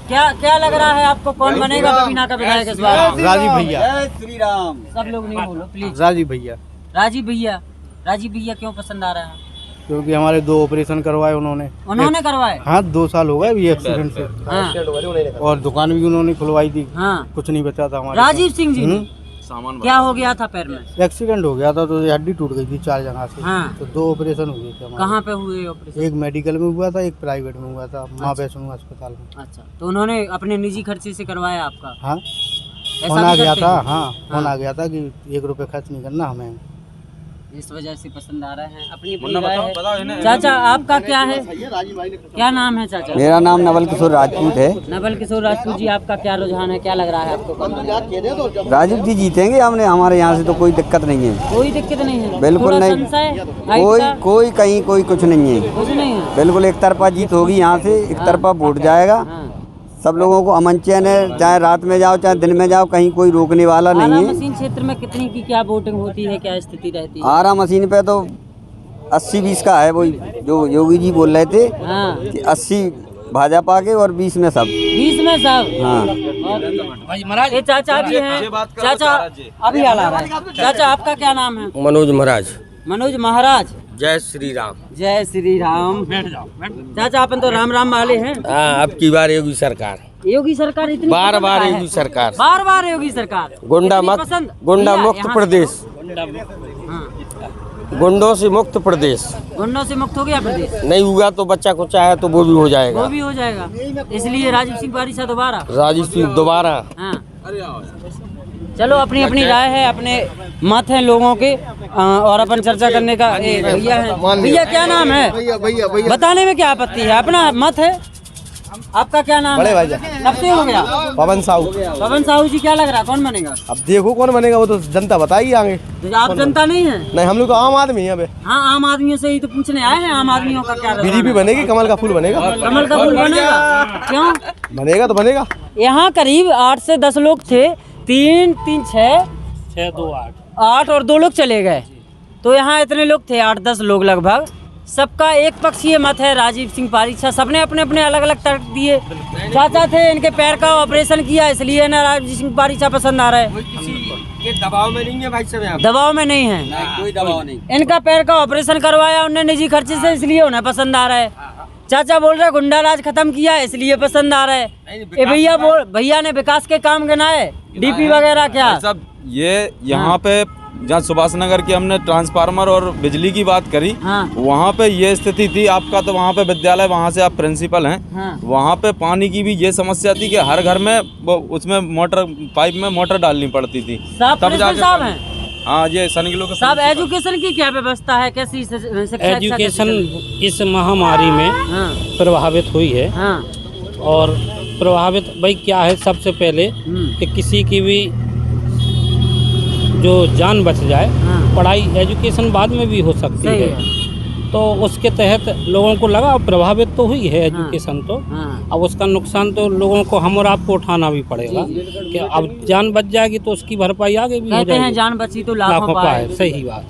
क्या लग रहा है आपको कौन बनेगा बबीना का विधायक इस बार? राजीव भैया। श्री राम। सब लोग नहीं बोलो प्लीज। राजीव भैया। राजीव भैया, राजीव भैया क्यों पसंद आ रहा है? क्योंकि हमारे 2 ऑपरेशन करवाए उन्होंने करवाए। हाँ, 2 साल हो गए अभी एक्सीडेंट से। और दुकान भी उन्होंने खुलवाई थी। कुछ नहीं बचा था हमारे। राजीव सिंह जी क्या हो गया था? पैर में एक्सीडेंट हो गया था तो हड्डी टूट गई थी 4 जगह से। तो 2 ऑपरेशन हुए थे। कहाँ पे हुए ऑपरेशन? एक मेडिकल में हुआ था, एक प्राइवेट में हुआ था, माँ वैष्णो अस्पताल में। अच्छा, तो उन्होंने अपने निजी खर्चे से करवाया आपका? हाँ, फोन आ गया था। हाँ, फोन आ गया था कि 1 रुपये खर्च नहीं करना हमें, इस वजह से पसंद आ रहे हैं। अपनी चाचा आपका क्या है? क्या नाम है चाचा? मेरा नाम नवल किशोर राजपूत है। नवल किशोर राजपूत जी, आपका क्या रुझान है? क्या लग रहा है आपको? राजीव जी जीतेंगे हमने, हमारे यहाँ से तो कोई दिक्कत नहीं है। कोई दिक्कत नहीं है? बिल्कुल नहीं, कोई कहीं कोई कुछ नहीं है। कुछ नहीं है, बिल्कुल एक तरफा जीत होगी। यहाँ से एक तरफा वोट जाएगा। सब लोगों को अमन चैन है, चाहे रात में जाओ चाहे दिन में जाओ, कहीं कोई रोकने वाला नहीं है। मशीन क्षेत्र में कितनी की क्या वोटिंग होती है, क्या स्थिति रहती है? आरा मशीन पे तो 80-20 का है। वही जो योगी जी बोल रहे थे कि 80 भाजपा के और 20 में सब। 20 में सब? हाँ। ये चाचा भी हैं। चाचा अभी आ रहा है। चाचा आपका क्या नाम है? मनोज महाराज। मनोज महाराज। जय श्री राम। जय श्री राम। चाचा अपन तो राम राम वाले हैं। हाँ, अब की बार योगी सरकार। योगी सरकार इतनी बार योगी सरकार। बार योगी सरकार। गुंडा मुक्त प्रदेश। गुंडों से मुक्त प्रदेश। गुंडों से मुक्त हो गया प्रदेश? नहीं हुआ तो बच्चा कुछ है तो वो भी हो जाएगा। वो भी हो जाएगा, इसलिए राजीव सिंह पारीचा दोबारा? राजीव सिंह दोबारा। हाँ। चलो, अपनी अपनी राय है, अपने मत हैं लोगों के, और अपन चर्चा करने का भैया है। भैया क्या नाम है? भैया बताने में क्या आपत्ति है, अपना मत है। आपका क्या नाम है? कब से हो गया? पवन साहू। पवन साहू जी, क्या लग रहा है कौन बनेगा? अब देखो कौन बनेगा, वो तो जनता बताएगी आगे। तो आप जनता नहीं है? नहीं, हम लोग तो आम आदमी हैं। हाँ, आम आदमियों से ही तो पूछने आए हैं, आम आदमियों का क्या? बीजेपी बनेगी, कमल का फूल बनेगा। कमल का फूल बनेगा? क्यों बनेगा? तो बनेगा। यहाँ करीब 8 से 10 लोग थे, 3 3 6 2 8 और 2 लोग चले गए, तो यहाँ इतने लोग थे 8-10 लोग लगभग। सबका एक पक्षीय मत है राजीव सिंह पारीचा, सबने अपने अपने अलग अलग तर्क दिए। चाचा थे, इनके पैर का ऑपरेशन किया, इसलिए ना राजीव सिंह पारीचा पसंद आ रहा है। ये दबाव में नहीं है भाई साहब, दबाव में नहीं है, कोई दबाव नहीं। इनका पैर का ऑपरेशन करवाया उन्हें निजी खर्चे से, इसलिए उन्हें पसंद आ रहा है। चाचा बोल रहे गुंडा राज खत्म किया, इसलिए पसंद आ रहा है। भैया ने विकास के काम गिनाए, डीपी वगैरह क्या सब। ये यहाँ पे जहाँ सुभाष नगर की हमने ट्रांसफार्मर और बिजली की बात करी, वहाँ पे ये स्थिति थी। आपका तो वहाँ पे विद्यालय, वहाँ से आप प्रिंसिपल हैं। वहाँ पे पानी की भी ये समस्या थी कि हर घर में वो उसमें मोटर, पाइप में मोटर डालनी पड़ती थी। तब जाके हाँ, ये सनगिलों का साहब, एजुकेशन की क्या व्यवस्था है, कैसी एजुकेशन इस महामारी में प्रभावित हुई है। और प्रभावित भाई क्या है, सबसे पहले कि किसी की भी जो जान बच जाए, पढ़ाई एजुकेशन बाद में भी हो सकती है, तो उसके तहत लोगों को लगा प्रभावित तो हुई है एजुकेशन। तो अब उसका नुकसान तो लोगों को, हम और आपको उठाना भी पड़ेगा कि अब जान बच जाएगी तो उसकी भरपाई आगे भी हो जाएगी। जान बची तो लाखों का है। सही बात,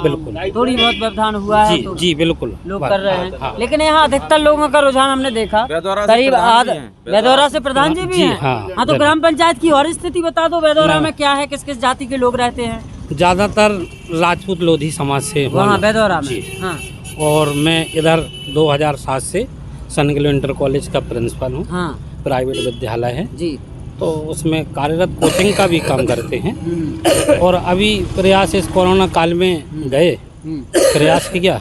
बिल्कुल। थोड़ी बहुत व्यवधान हुआ है तो जी बिल्कुल लोग कर रहे हैं। हाँ। लेकिन यहाँ अधिकतर लोगों का रुझान हमने देखा, करीब बेदौरा से प्रधान जी भी हैं। हाँ, तो ग्राम पंचायत की और स्थिति बता दो, बेदौरा में क्या है, किस किस जाति के लोग रहते हैं? ज्यादातर राजपूत लोधी समाज से वहाँ बेदौरा में। हाँ। और मैं इधर 2007 से सनगिल इंटर कॉलेज का प्रिंसिपल हूँ। प्राइवेट विद्यालय है जी, तो उसमें कार्यरत कोचिंग का भी काम करते हैं। और अभी प्रयास इस कोरोना काल में गए, प्रयास किया,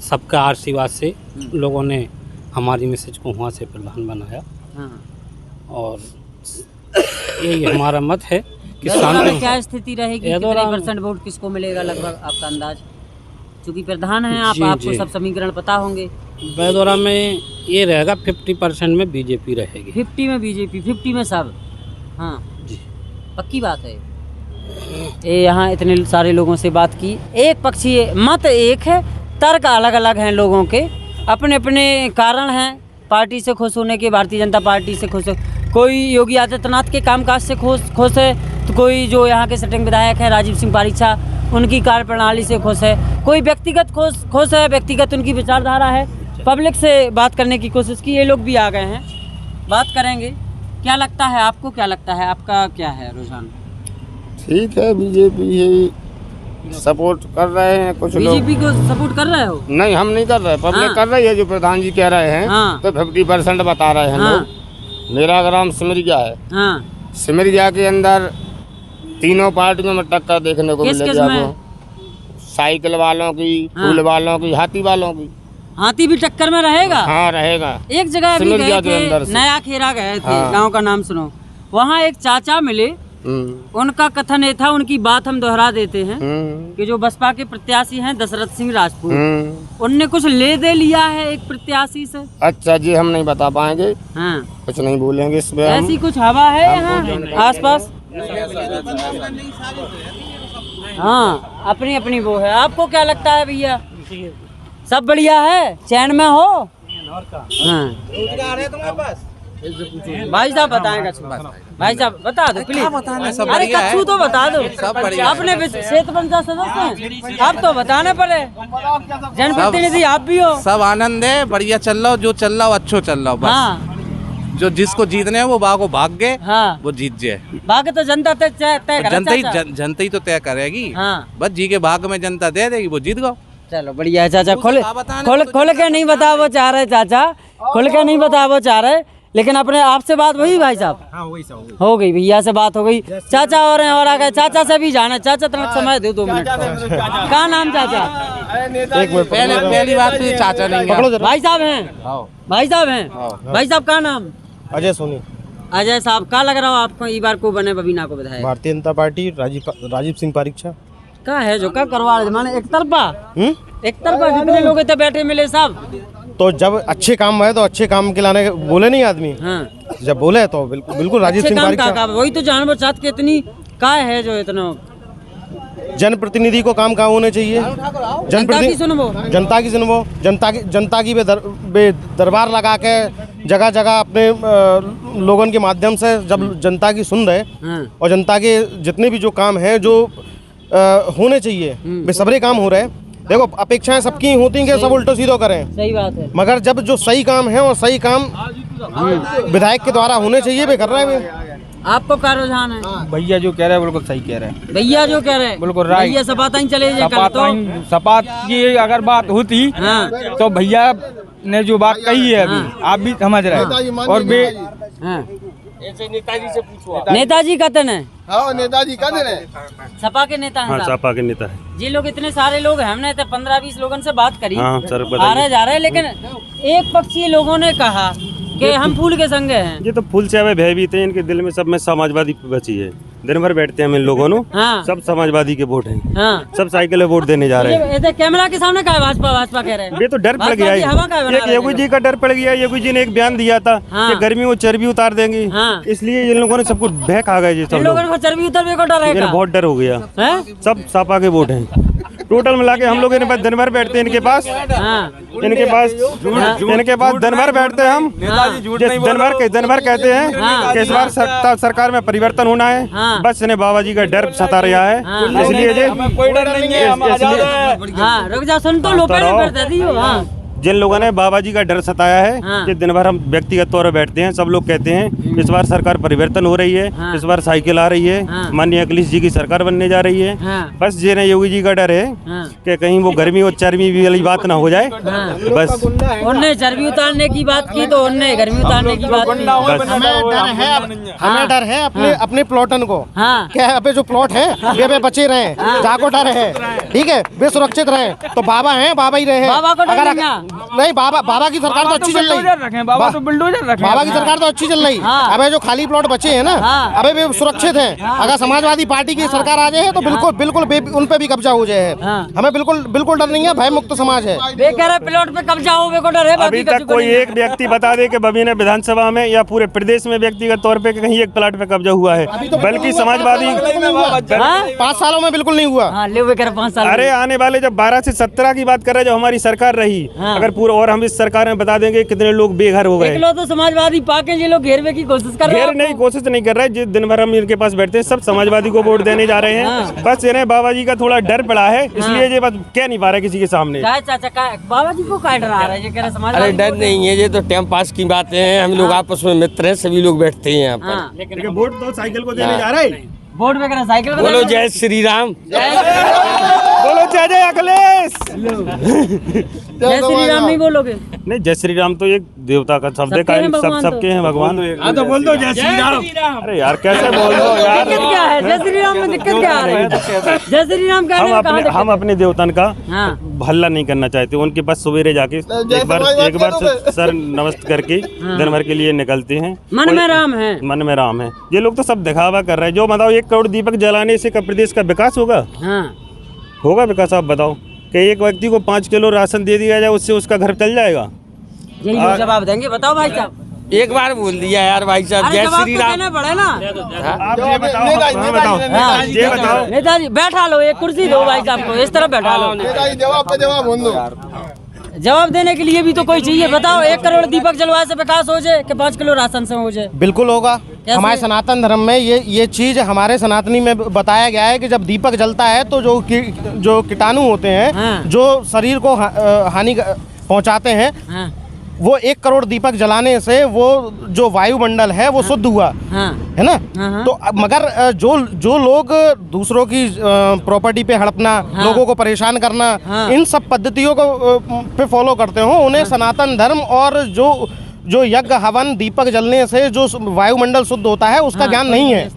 सबका आशीर्वाद से लोगों ने हमारी मैसेज को वहाँ से प्रधान बनाया। और यही हमारा मत है कि शांति। क्या स्थिति रहेगी, कितने % वोट किसको मिलेगा लगभग, आपका अंदाज? क्योंकि प्रधान हैं आप, आपको सब समीकरण पता होंगे। बेदौरा में ये रहेगा 50% में बीजेपी रहेगी। 50 में बीजेपी, 50 में सब? हाँ जी, पक्की बात है। ये यहाँ इतने सारे लोगों से बात की, एक पक्षीय मत एक है, तर्क अलग अलग हैं लोगों के, अपने अपने कारण हैं। पार्टी से खुश होने के, भारतीय जनता पार्टी से खुश है, कोई योगी आदित्यनाथ के कामकाज से खुश है, तो कोई जो यहाँ के सिटिंग विधायक हैं राजीव सिंह पारीचा, उनकी कार्यप्रणाली से खुश है, कोई व्यक्तिगत खुश है, व्यक्तिगत उनकी विचारधारा है। पब्लिक से बात करने की कोशिश की, ये लोग भी आ गए हैं, बात करेंगे। क्या लगता है आपको, क्या लगता है, आपका क्या है रुझान? ठीक है, बीजेपी है, सपोर्ट कर रहे हैं कुछ लोग। बीजेपी को सपोर्ट कर रहे हो? नहीं, हम नहीं कर रहे, पब्लिक कर रही है, जो प्रधान जी कह रहे हैं। तो 50% बता रहे हैं लोग। मेरा ग्राम सिमरिया है। सिमरिया के अंदर तीनों पार्टियों में टक्कर देखने को मिलेगी आपको। साइकिल वालों की, फूल वालों की, हाथी वालों की। हाथी भी टक्कर में रहेगा? हाँ, रहेगा। एक जगह अभी गए थे, नया खेरा गए थे, गांव का नाम सुनो, वहाँ एक चाचा मिले, उनका कथन ये था, उनकी बात हम दोहरा देते हैं कि जो बसपा के प्रत्याशी हैं दशरथ सिंह राजपूत, उनने कुछ ले दे लिया है एक प्रत्याशी से। अच्छा जी, हम नहीं बता पाएंगे। कुछ नहीं बोलेंगे इस पे। ऐसी कुछ हवा है यहाँ आसपास? हाँ, अपनी अपनी वो है। आपको क्या लगता है भैया, सब बढ़िया है, चैन में हो? हाँ। भाई साहब बताएंगे, भाई साहब बता दो प्लीज। अरे कच्छू तो बता दो, अपने क्षेत्र पंचायत सदस्य हैं, आप तो बताने पड़े, जनप्रतिनिधि आप भी हो। सब आनंद है, बढ़िया चल रहा हो, जो चल रहा हो अच्छो चल रहा हो बस। हाँ। जो जिसको जीतने है वो बागो भाग गए। हाँ। वो जीत जाए, भाग तो जनता तय करे, जनता ही तो तय करेगी। हाँ। बस जी के भाग में जनता दे देगी, वो जीत गो। चलो बढ़िया है चाचा, खोल के नहीं बता वो चाह रहे, चाचा खोल के नहीं बता वो चाह रहे, लेकिन अपने आपसे बात हुई भाई साहब? हाँ वही सब हो गई, भैया से बात हो गई। चाचा और हैं और आ गए, चाचा से भी जाना। चाचा तक समय दो 2 मिनट। क्या नाम चाचा? एक मिनट पहली बात तो चाचा नहीं भाई साहब हैं? भाई साहब हैं? भाई साहब का नाम? अजय सोनी। अजय साहब, क्या लग रहा हो आपको ई बार को बने बबीना को विधायक? भारतीय जनता पार्टी राजीव सिंह परीक्षा का है जो क्या करवा रहे माने एक तरफा जितने लोग थे बैठे मिले सब। तो जब अच्छे काम है तो अच्छे काम के लाने बोले नहीं आदमी। हाँ। जब बोले तो बिल्कुल राजीव सिंह परीक्षा। वही तो जानवर साथ के इतनी का है जो इतना जनप्रतिनिधि को काम कहाँ होने चाहिए। जनता की सुनबो, जनता की दरबार लगा के जगह जगह अपने लोगों के माध्यम से जब जनता की सुन रहे और जनता के जितने भी जो काम हैं जो होने चाहिए वे सबरे काम हो रहे हैं। देखो अपेक्षाएं सबकी होती हैं कि सब उल्टो सीधो करें, सही बात है, मगर जब जो सही काम है और सही काम विधायक के द्वारा होने चाहिए वे कर रहे हैं। आपको क्या रुझान है? भैया जो कह रहे हैं बिल्कुल सही कह रहे हैं। भैया जो कह रहे हैं बिल्कुल राइट। भैया सपाता ही चले जाए कल तो। सपात की अगर बात होती तो भैया ने जो बात कही है अभी आप भी समझ रहे हैं। और नेताजी से पूछो। नेताजी का तन है? हाँ नेताजी का दिन है। सपा के नेता हैं? सपा के नेता है। ये लोग इतने सारे लोग हैं, हमने तो 15-20 लोगों से बात करी। हाँ, सर आ रहे जा रहे, लेकिन एक पक्षीय लोगों ने कहा कि हम फूल के संगे हैं। ये तो फूल से हमें भयभीत है, इनके दिल में सब में समाजवादी बची है। दिन भर बैठते हैं हम इन लोगों ने। हाँ। सब समाजवादी के वोट हैं। हाँ। सब साइकिल में वोट देने जा रहे हैं। ये कैमरा के सामने का भाजपा कह रहे हैं। ये तो डर पड़ गया है, योगी जी का डर पड़ गया। योगी जी ने एक बयान दिया था कि गर्मी में चर्बी उतार देंगे, इसलिए इन लोगों ने सबको बहक आ गए। सब लोगों को चर्बी उतारने को डर है, बहुत डर हो गया। सब सपा के वोट हैं। टोटल मिला के हम लोग इनके पास दिन भर बैठते हैं, इनके पास दिन भर बैठते हैं हम। दिन भर कहते हैं कि इस बार सरकार में परिवर्तन होना है। बस इन्हें बाबा जी का डर सता रहा है, इसलिए कोई डर नहीं है। रुक जा, सुन तो लो पहले। जिन लोगों ने बाबा जी का डर सताया है कि दिन भर हम व्यक्तिगत तौर पर बैठते हैं, सब लोग कहते हैं इस बार सरकार परिवर्तन हो रही है, इस बार साइकिल आ रही है, माननीय अखिलेश जी की सरकार बनने जा रही है। बस जिन्हें योगी जी का डर है कि कहीं वो गर्मी और चर्बी वाली बात ना हो जाए। बस उन्होंने चर्बी उतारने की बात की तो उन्होंने गर्मी उतारने की बात की। हमें डर है अपने प्लॉटन को, क्या अबे जो प्लॉट है वे बचे रहे, जाको डर है, ठीक है, वे सुरक्षित रहे। तो बाबा है, बाबा ही रहे। नहीं, बाबा की सरकार तो अच्छी चल रही। बाबा तो बुलडोजर रखे। बाबा की सरकार तो अच्छी चल रही। अबे जो खाली प्लॉट बचे हैं ना, अबे वे सुरक्षित हैं। अगर समाजवादी पार्टी की सरकार आ जाए तो बिल्कुल उन पे भी कब्जा हो जाए। हमें बिल्कुल डर नहीं है, भय मुक्त समाज है। प्लॉट पे कब्जा हो को डर है। अभी तक कोई एक व्यक्ति बता दे कि बबीना विधानसभा में या पूरे प्रदेश में व्यक्तिगत तौर पे कहीं एक प्लॉट पे कब्जा हुआ है, बल्कि समाजवादी 5 सालों में बिल्कुल नहीं हुआ। 5 साल। अरे आने वाले जब 12 से 17 की बात कर रहे हैं, जब हमारी सरकार रही, अगर पूरा और हम इस सरकार में बता देंगे कितने लोग बेघर हो गए। तो समाजवादी पाके ये लोग घेरने की कोशिश कर रहे हैं। नहीं, कोशिश नहीं कर रहे। जिस दिन भर हम इनके पास बैठते हैं सब समाजवादी को वोट देने जा रहे हैं। बस इन्हें बाबा जी का थोड़ा डर पड़ा है, इसलिए ये बस कह नहीं पा रहे किसी के सामने। बाबा जी को क्या डरा रहा है? ये कह रहे समाजवादी। अरे डर नहीं है, ये तो टाइम पास की बातें हैं। हम लोग आपस में मित्र हैं, सभी लोग बैठते हैं यहाँ पर। लेकिन वोट तो साइकिल को देने जा रहे हैं। वोट वगैरह साइकिल। बोलो जय श्री राम। बोलो जय जय अखिलेश। जय श्री राम नहीं बोलोगे? नहीं, जय श्री राम तो एक देवता का शब्द है, सबके हैं भगवान। तो बोल दो जय श्री राम। अरे यार कैसे बोल दो यार, दिक्कत क्या है? जय श्री राम में दिक्कत क्या है? जय श्री राम हम अपने देवतन का हल्ला नहीं करना चाहते। उनके पास सवेरे जाके एक बार सर नमस्ते करके दिन भर के लिए निकलते हैं। मन में राम है, मन में राम है। ये लोग तो सब दिखावा कर रहे हैं। जो बताओ 1 करोड़ दीपक जलाने से प्रदेश का विकास होगा? होगा विकास? आप बताओ कि एक व्यक्ति को 5 किलो राशन दे दिया जाए, उससे उसका घर चल जाएगा? यही जवाब देंगे। बताओ भाई साहब। एक बार बोल दिया यार भाई साहब, जय श्री राम। पड़े ना। आप ये बताओ नेताजी बैठा लो, एक कुर्सी दो भाई साहब को, इस तरफ बैठा लो। जवाब देने के लिए भी तो कोई चाहिए। बताओ 1 करोड़ दीपक जलवाए से विकास हो जाए कि 5 किलो राशन से हो जाए? बिल्कुल होगा। हमारे सनातन धर्म में ये चीज हमारे सनातनी में बताया गया है कि जब दीपक जलता है तो जो कीटाणु होते हैं जो शरीर को हानि पहुंचाते हैं, वो 1 करोड़ दीपक जलाने से वो जो वायुमंडल है वो शुद्ध हुआ, है ना। तो मगर जो लोग दूसरों की प्रॉपर्टी पे हड़पना, लोगों को परेशान करना, इन सब पद्धतियों को पे फॉलो करते हो, उन्हें सनातन धर्म और जो जो यज्ञ हवन दीपक जलने से जो वायुमंडल शुद्ध होता है उसका ज्ञान नहीं है।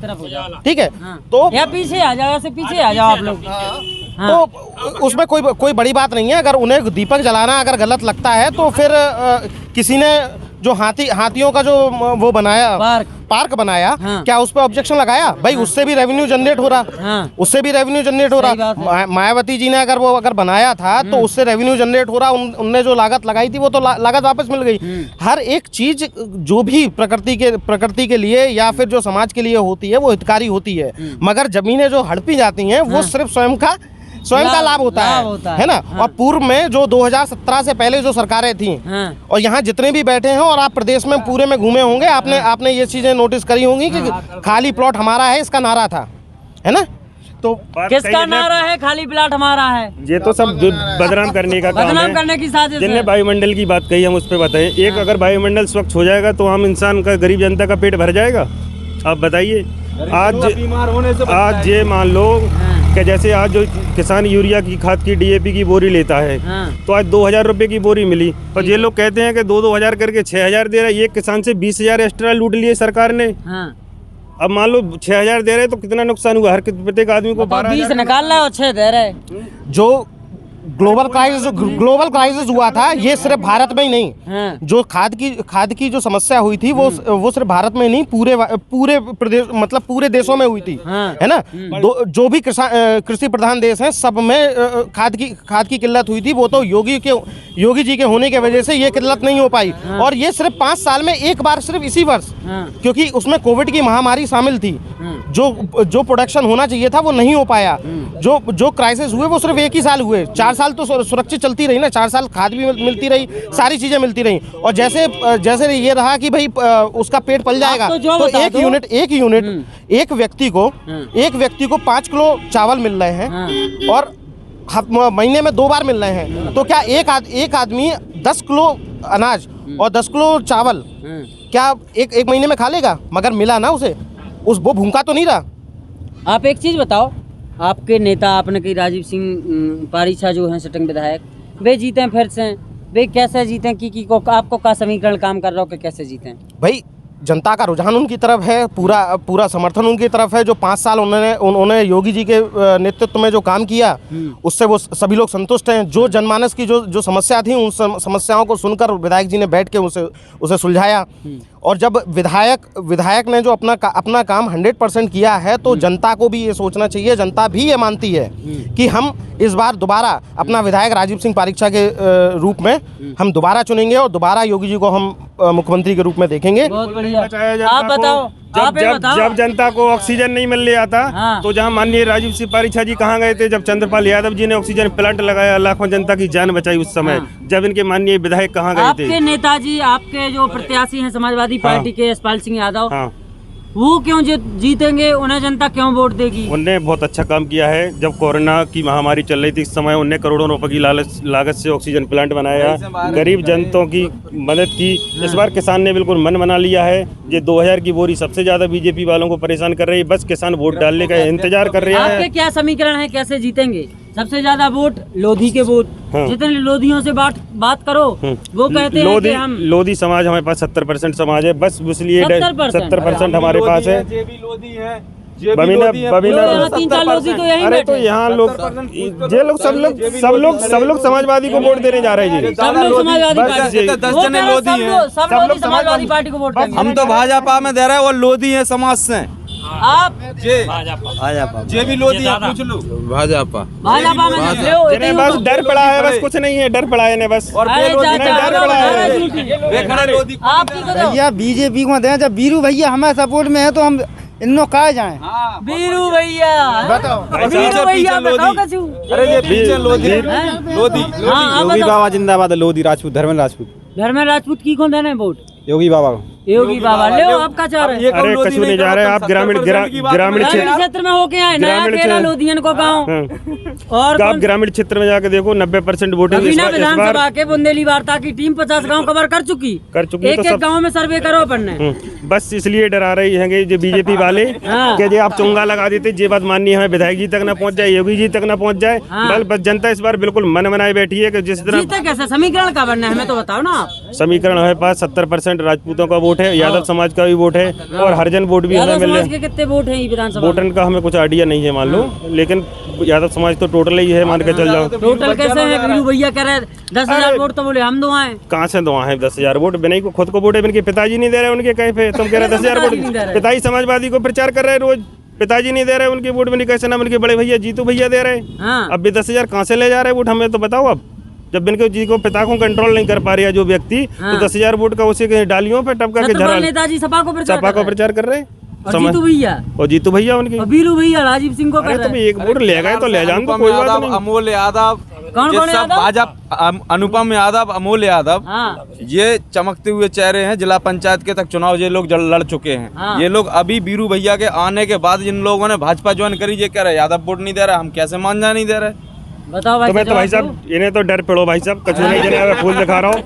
ठीक है, तो या पीछे आ जाओ, ऐसे पीछे आ जाओ आप लोग। तो उसमें कोई बड़ी बात नहीं है। अगर उन्हें दीपक जलाना अगर गलत लगता है तो फिर किसी ने जो हाथियों का जो वो बनाया पार्क बनाया, क्या उस पर ऑब्जेक्शन लगाया? भाई उससे भी रेवेन्यू जनरेट हो रहा, उससे भी रेवेन्यू जनरेट हो रहा। मायावती जी ने अगर बनाया था तो उससे रेवेन्यू जनरेट हो रहा। उनने जो लागत लगाई थी वो तो लागत वापस मिल गई। हर एक चीज जो भी प्रकृति के लिए या फिर जो समाज के लिए होती है वो हितकारी होती है, मगर जमीनें जो हड़पी जाती हैं वो सिर्फ स्वयं का लाभ होता है ना। और पूर्व में जो 2017 से पहले जो सरकारें थी और यहाँ जितने भी बैठे हैं और आप प्रदेश में पूरे में घूमे होंगे, आपने ये चीजें नोटिस करी होंगी कि खाली प्लॉट हमारा है, इसका नारा था, है ना। तो किसका नारा है खाली प्लॉट हमारा है? ये तो सब बदनाम करने का काम है, बदनाम करने की साजिश है। जिनने वायुमंडल की बात कही हम उस पर बताएं। एक अगर वायुमंडल स्वच्छ हो जाएगा तो आम इंसान का, गरीब जनता का पेट भर जाएगा? आप बताइए। आज ये मान लो कि जैसे आज जो किसान यूरिया की खाद की DAP की बोरी लेता है तो आज 2000 रुपये की बोरी मिली, और ये लोग कहते हैं कि 2-2 करके 6000 दे रहा है। ये किसान से 20,000 एक्स्ट्रा लूट लिए सरकार ने। अब मान लो 6000 दे रहे तो कितना नुकसान हुआ? हर प्रत्येक आदमी को 20 निकाल रहा है और 6 दे रहे। जो ग्लोबल क्राइसिस हुआ था ये सिर्फ भारत में ही नहीं, जो खाद की जो समस्या हुई थी वो सिर्फ भारत में नहीं पूरे प्रदेश मतलब पूरे देशों में हुई थी, है ना। जो भी कृषि प्रधान देश हैं सब में खाद की किल्लत हुई थी। वो तो योगी जी के होने की वजह से ये किल्लत नहीं हो पाई। और ये सिर्फ 5 साल में एक बार, सिर्फ इसी वर्ष, क्योंकि उसमें कोविड की महामारी शामिल थी, जो प्रोडक्शन होना चाहिए था वो नहीं हो पाया। जो क्राइसिस हुए वो सिर्फ एक ही साल हुए। 4 साल तो सुरक्षित चलती रही ना, 4 साल खाद भी मिलती रही, सारी चीजें मिलती रही। और जैसे ये रहा कि भाई उसका पेट पल जाएगा तो एक व्यक्ति को 5 किलो चावल मिल रहे हैं और महीने में 2 बार मिल रहे हैं। तो क्या एक आदमी 10 किलो अनाज और 10 किलो चावल क्या एक महीने में खा लेगा? मगर मिला ना उसे, वो भूखा तो नहीं रहा। आप एक चीज़ बताओ, आपके नेता आपने कही राजीव सिंह पारीछा जो हैं सिटिंग विधायक, वे जीते हैं फिर से, वे कैसे जीते हैं? को आपको का समीकरण काम कर रहा हो कि कैसे जीते हैं? भाई जनता का रुझान उनकी तरफ है, पूरा समर्थन उनकी तरफ है। जो 5 साल उन्होंने योगी जी के नेतृत्व में जो काम किया उससे वो सभी लोग संतुष्ट हैं। जो जनमानस की जो समस्या थी उन समस्याओं को सुनकर विधायक जी ने बैठ के उसे सुलझाया। और जब विधायक ने जो अपना काम 100% किया है तो जनता को भी ये सोचना चाहिए, जनता भी ये मानती है कि हम इस बार दोबारा अपना विधायक राजीव सिंह पारीछा के रूप में हम दोबारा चुनेंगे और दोबारा योगी जी को हम मुख्यमंत्री के रूप में देखेंगे। आप बताओ। जब जनता को ऑक्सीजन नहीं मिल रहा था तो जहां माननीय राजीव सिंह पारीछा जी कहाँ गए थे? जब चंद्रपाल यादव जी ने ऑक्सीजन प्लांट लगाया, लाखों जनता की जान बचाई उस समय, जब इनके माननीय विधायक कहाँ गए थे? आपके नेताजी, आपके जो प्रत्याशी हैं समाजवादी पार्टी के यशपाल सिंह यादव, वो क्यों जीतेंगे? उन्हें जनता क्यों वोट देगी? उनने बहुत अच्छा काम किया है। जब कोरोना की महामारी चल रही थी इस समय उनने करोड़ों रुपए की लागत से ऑक्सीजन प्लांट बनाया, गरीब जनता की मदद की। इस बार किसान ने बिल्कुल मन बना लिया है। ये 2000 की बोरी सबसे ज्यादा बीजेपी वालों को परेशान कर रही है। बस किसान वोट डालने का इंतजार कर रहे हैं। आपके क्या समीकरण है, कैसे जीतेंगे? सबसे ज्यादा वोट लोधी के वोट, जितने लोधियों से बात करो वो कहते हैं कि हम लोधी समाज, हमारे पास 70% समाज है, बस इसलिए 70% हमारे पास है। अरे तो यहाँ लोग सब लोग समाजवादी को वोट देने जा रहे हैं जी। समाजवादी पार्टी को वोट देंगे। हम तो भाजपा में दे रहे हैं, वो लोधी है समाज से। आप जे भी लोधी है, पूछ लो। भाजपा में बस डर पड़ा है, बस कुछ नहीं है, डर पड़ा है ने बस, और डर पड़ा है। भैया बीजेपी को दें, जब बीरू भैया हमारे सपोर्ट में है तो हम इन्हों कहा जाए। बीरू भैया बताओ, बीरू भैया बताओ कछु। अरे ये पीछे लोधी योगी बाबा जिंदाबाद। लोधी राजपूत, धर्मेंद्र राजपूत की कौन देना है वोट? योगी बाबा को। योगी बाबा ले आपका चाह रहे हैं। अरे कछु नहीं जा रहे, आप ग्रामीण क्षेत्र में होके आए, नया केला लोधियन को गाँव। और आप ग्रामीण क्षेत्र में जाके देखो 90% वोटिंग विधानसभा के बुंदेली वार्ता की टीम 50 गाँव कवर कर चुकी। एक गाँव में सर्वे करो अपन ने। बस इसलिए डरा रही है जो बीजेपी वाले कि जो आप चुंगा लगा देते, ये बात माननी है विधायक जी तक न पहुंच जाए, योगी जी तक न पहुंच जाए। बस जनता इस बार बिल्कुल मन बनाए बैठी है कि जिस तरह कैसे समीकरण का बनना है हमें तो बताओ ना आप। समीकरण हमारे पास 70% राजपूतों का वोट है, यादव समाज का भी वोट है और हरिजन वोट भी हमें मिल रहे हैं। कितने वोट हैं विधानसभा? वोटन का हमें कुछ आइडिया नहीं है मान लो, लेकिन यादव समाज तो टोटल ही है, मान के चल जाओ। टोटल कैसे है? वीरू भैया कह रहे 10,000 वोट, तो बोले हम दो आए। कहाँ से दो है 10,000 वोट? बिना को खुद को वोट है, इनके पिताजी नहीं दे रहे उनके कहीं पे, तुम कह रहे 10,000 वोट। पिताजी समाजवादी को प्रचार कर रहे हैं रोज, पिताजी नहीं दे रहे उनके वोट में, कैसे नाम उनके बड़े भैया जीतू भैया दे रहे हैं। अब भी 10,000 कहाँ से ले जा रहे हैं वोट, हमें तो बताओ। अब जब इनके जी को पिता को कंट्रोल नहीं कर पा रही है जो व्यक्ति, तो 10,000 वोट का उसी के डालियों पे टपका के धरा नेताजी सपा को प्रचार कर रहे हैं। और जीतू भैया उनकी, बीरू भैया राजीव सिंह को कर रहे हैं। तो एक वोट ले गए तो ले जान, तो कोई बात नहीं। अमोल यादव, कौन भाजपा, अनुपम यादव, अमोल यादव, ये चमकते हुए चेहरे हैं। जिला पंचायत के तक चुनाव ये लोग लड़ चुके हैं। ये लोग अभी बीरू भैया के आने के बाद जिन लोगों ने भाजपा ज्वाइन करी, ये कह रहे यादव वोट नहीं दे रहा, हम कैसे मान जा नहीं दे रहे। बताओ भाई। तो भाई साहब इन्हें तो डर पड़ो भाई साहब, कछु नहीं जने फूल दिखा रहा हूँ।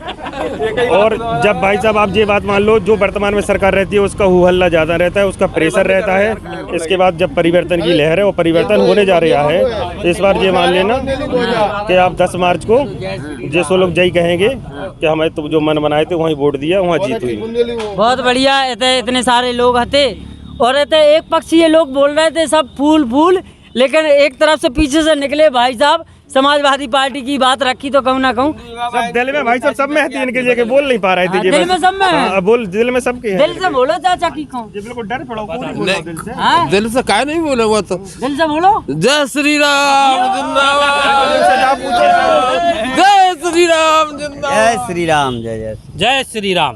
और जब भाई साहब आप ये बात मान लो, जो वर्तमान में सरकार रहती है उसका हु हल्ला ज्यादा रहता है, उसका प्रेशर रहता है। इसके बाद जब परिवर्तन की लहर है वो परिवर्तन होने जा रहा है। इस बार ये मान लेना कि आप 10 मार्च को जैसो लोग जय कहेंगे कि हमें तो जो मन बनाए थे वहीं वोट दिया, वहाँ जीत हुई। बहुत बढ़िया। इतने सारे लोग थे और एक पक्ष ये लोग बोल रहे थे सब फूल फूल, लेकिन एक तरफ से पीछे से निकले भाई साहब समाजवादी पार्टी की बात रखी तो कहूँ ना कहूँ सब दिल में भाई साहब सब में है, इनके जगह बोल नहीं पा रहे थे। दिल में सब में है, बोल दिल में सबके है। दिल से बोलो चाचा की कहूँ, बिल्कुल डर पड़ो दिल से क्या नहीं बोले वो, तो दिल से बोलो जय श्री राम जिंदाबाद, जय श्री राम जिंदाबाद, जय श्री राम, जय जय श्री राम,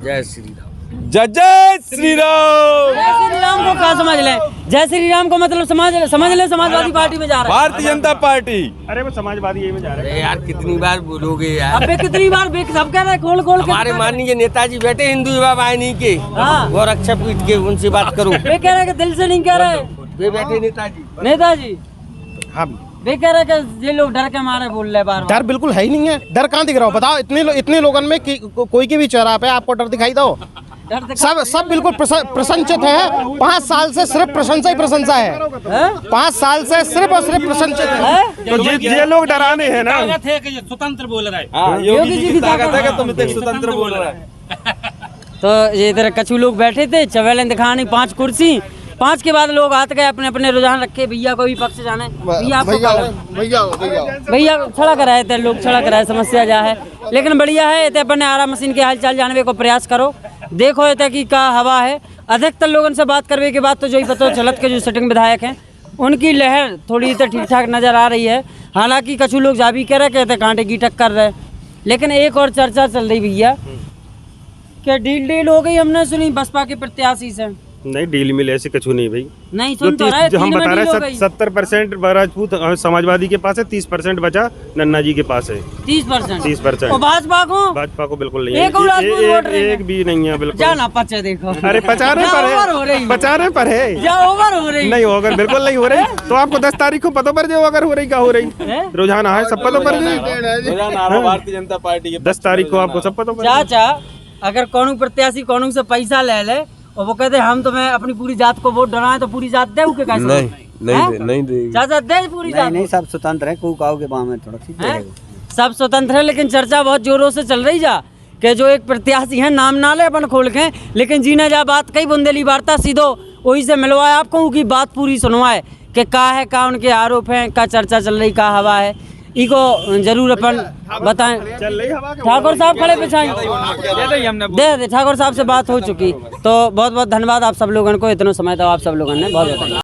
जय श्री राम, जय जय श्री राम। जय श्री राम को क्या समझ लें? जय श्री राम को मतलब समझ ले समाजवादी पार्टी में जा रहे हैं, भारतीय जनता पार्टी। अरे वो समाजवादी ये में जा रहे हैं। यार कितनी बार बोलोगे यार? अबे कितनी बार सब कह रहे हैं खोल खोल के। हमारे माननीय नेताजी बैठे हिंदू युवा वाहिनी के, गोरक्षा पीठ के, उनसे बात करो। वे कह रहे हैं कि दिल से नहीं कह रहे, वे बैठे नेताजी। वे कह रहे हैं कि ये लोग डर के मारे बोल रहे बार। डर बिल्कुल है ही नहीं है। डर कहाँ दिख रहा हो बताओ? इतने लोगों में कोई के भी चेहरा पे आपको डर दिखाई दो? सब बिल्कुल प्रसन्नचित है। 5 साल से सिर्फ प्रशंसा ही प्रशंसा है। 5 साल से सिर्फ और सिर्फ प्रसन्नचित है। तो ये लोग डराने हैं ना, स्वतंत्र बोल रहा है। योगी जी की ताकत है कि तुम इतने स्वतंत्र बोल रहे हैं। तो ये इधर कछु लोग बैठे थे, चवेलें दिखाने 5 कुर्सी, 5 के बाद लोग हाथ गए अपने अपने रुझान रखे। भैया को भी पक्ष जाने, भैया सड़क रहे थे लोग, सड़क रहे समस्या जा है, लेकिन बढ़िया है। इतने अपने आरा मशीन के हाल चाल जानवे को प्रयास करो, देखो इतने की क्या हवा है। अधिकतर लोगों से बात करने के बाद तो जो ही पता चलत के जो सिटिंग विधायक हैं उनकी लहर थोड़ी तो ठीक ठाक नज़र आ रही है। हालांकि कछु लोग जा भी कह रहे कहते कांटे की टक्कर रहे, लेकिन एक और चर्चा चल रही भैया कि डील हो गई, हमने सुनी बसपा के प्रत्याशी से। नहीं डील मिले ऐसे कछु नहीं भाई, नहीं सुन तो रहे, जो हम बता रहे हैं 70% राजपूत समाजवादी के पास है, 30% बचा नन्ना जी के पास है। 30%। और भाजपा को बिल्कुल नहीं है, एक भी नहीं है बिल्कुल। जाना पचे देखो, अरे पचारे पर है, ओवर हो रही नहीं ओवर बिल्कुल नहीं हो रही। तो आपको 10 तारीख को पता पड़ जाए अगर हो रही क्या हो रही, रुझान है सब पता पड़ जाए। भारतीय जनता पार्टी के 10 तारीख को आपको सब पता पड़ जाए। चाचा अगर कौन प्रत्याशी कौन से पैसा ले ले और वो कहते हम तुम्हें अपनी पूरी जात को वोट डराए, तो पूरी जात दे के कैसे? नहीं दे चाचा दे पूरी जात। नहीं सब स्वतंत्र है, के में थोड़ा सी सब स्वतंत्र है, लेकिन चर्चा बहुत जोरों से चल रही जा कि जो एक प्रत्याशी है नाम ना ले अपन खोल के, लेकिन जीने जा बात कई बुंदेली वार्ता सीधो वही से मिलवाए आपको की बात पूरी सुनवाए कि का है का उनके आरोप हैं, का चर्चा चल रही, का हवा है, इको जरूर अपन बताएं। ठाकुर साहब खड़े पिछाएं दे ठाकुर साहब से बात हो चुकी। तो बहुत बहुत धन्यवाद आप सब लोगों को, इतना समय था आप सब लोगों ने बहुत बहुत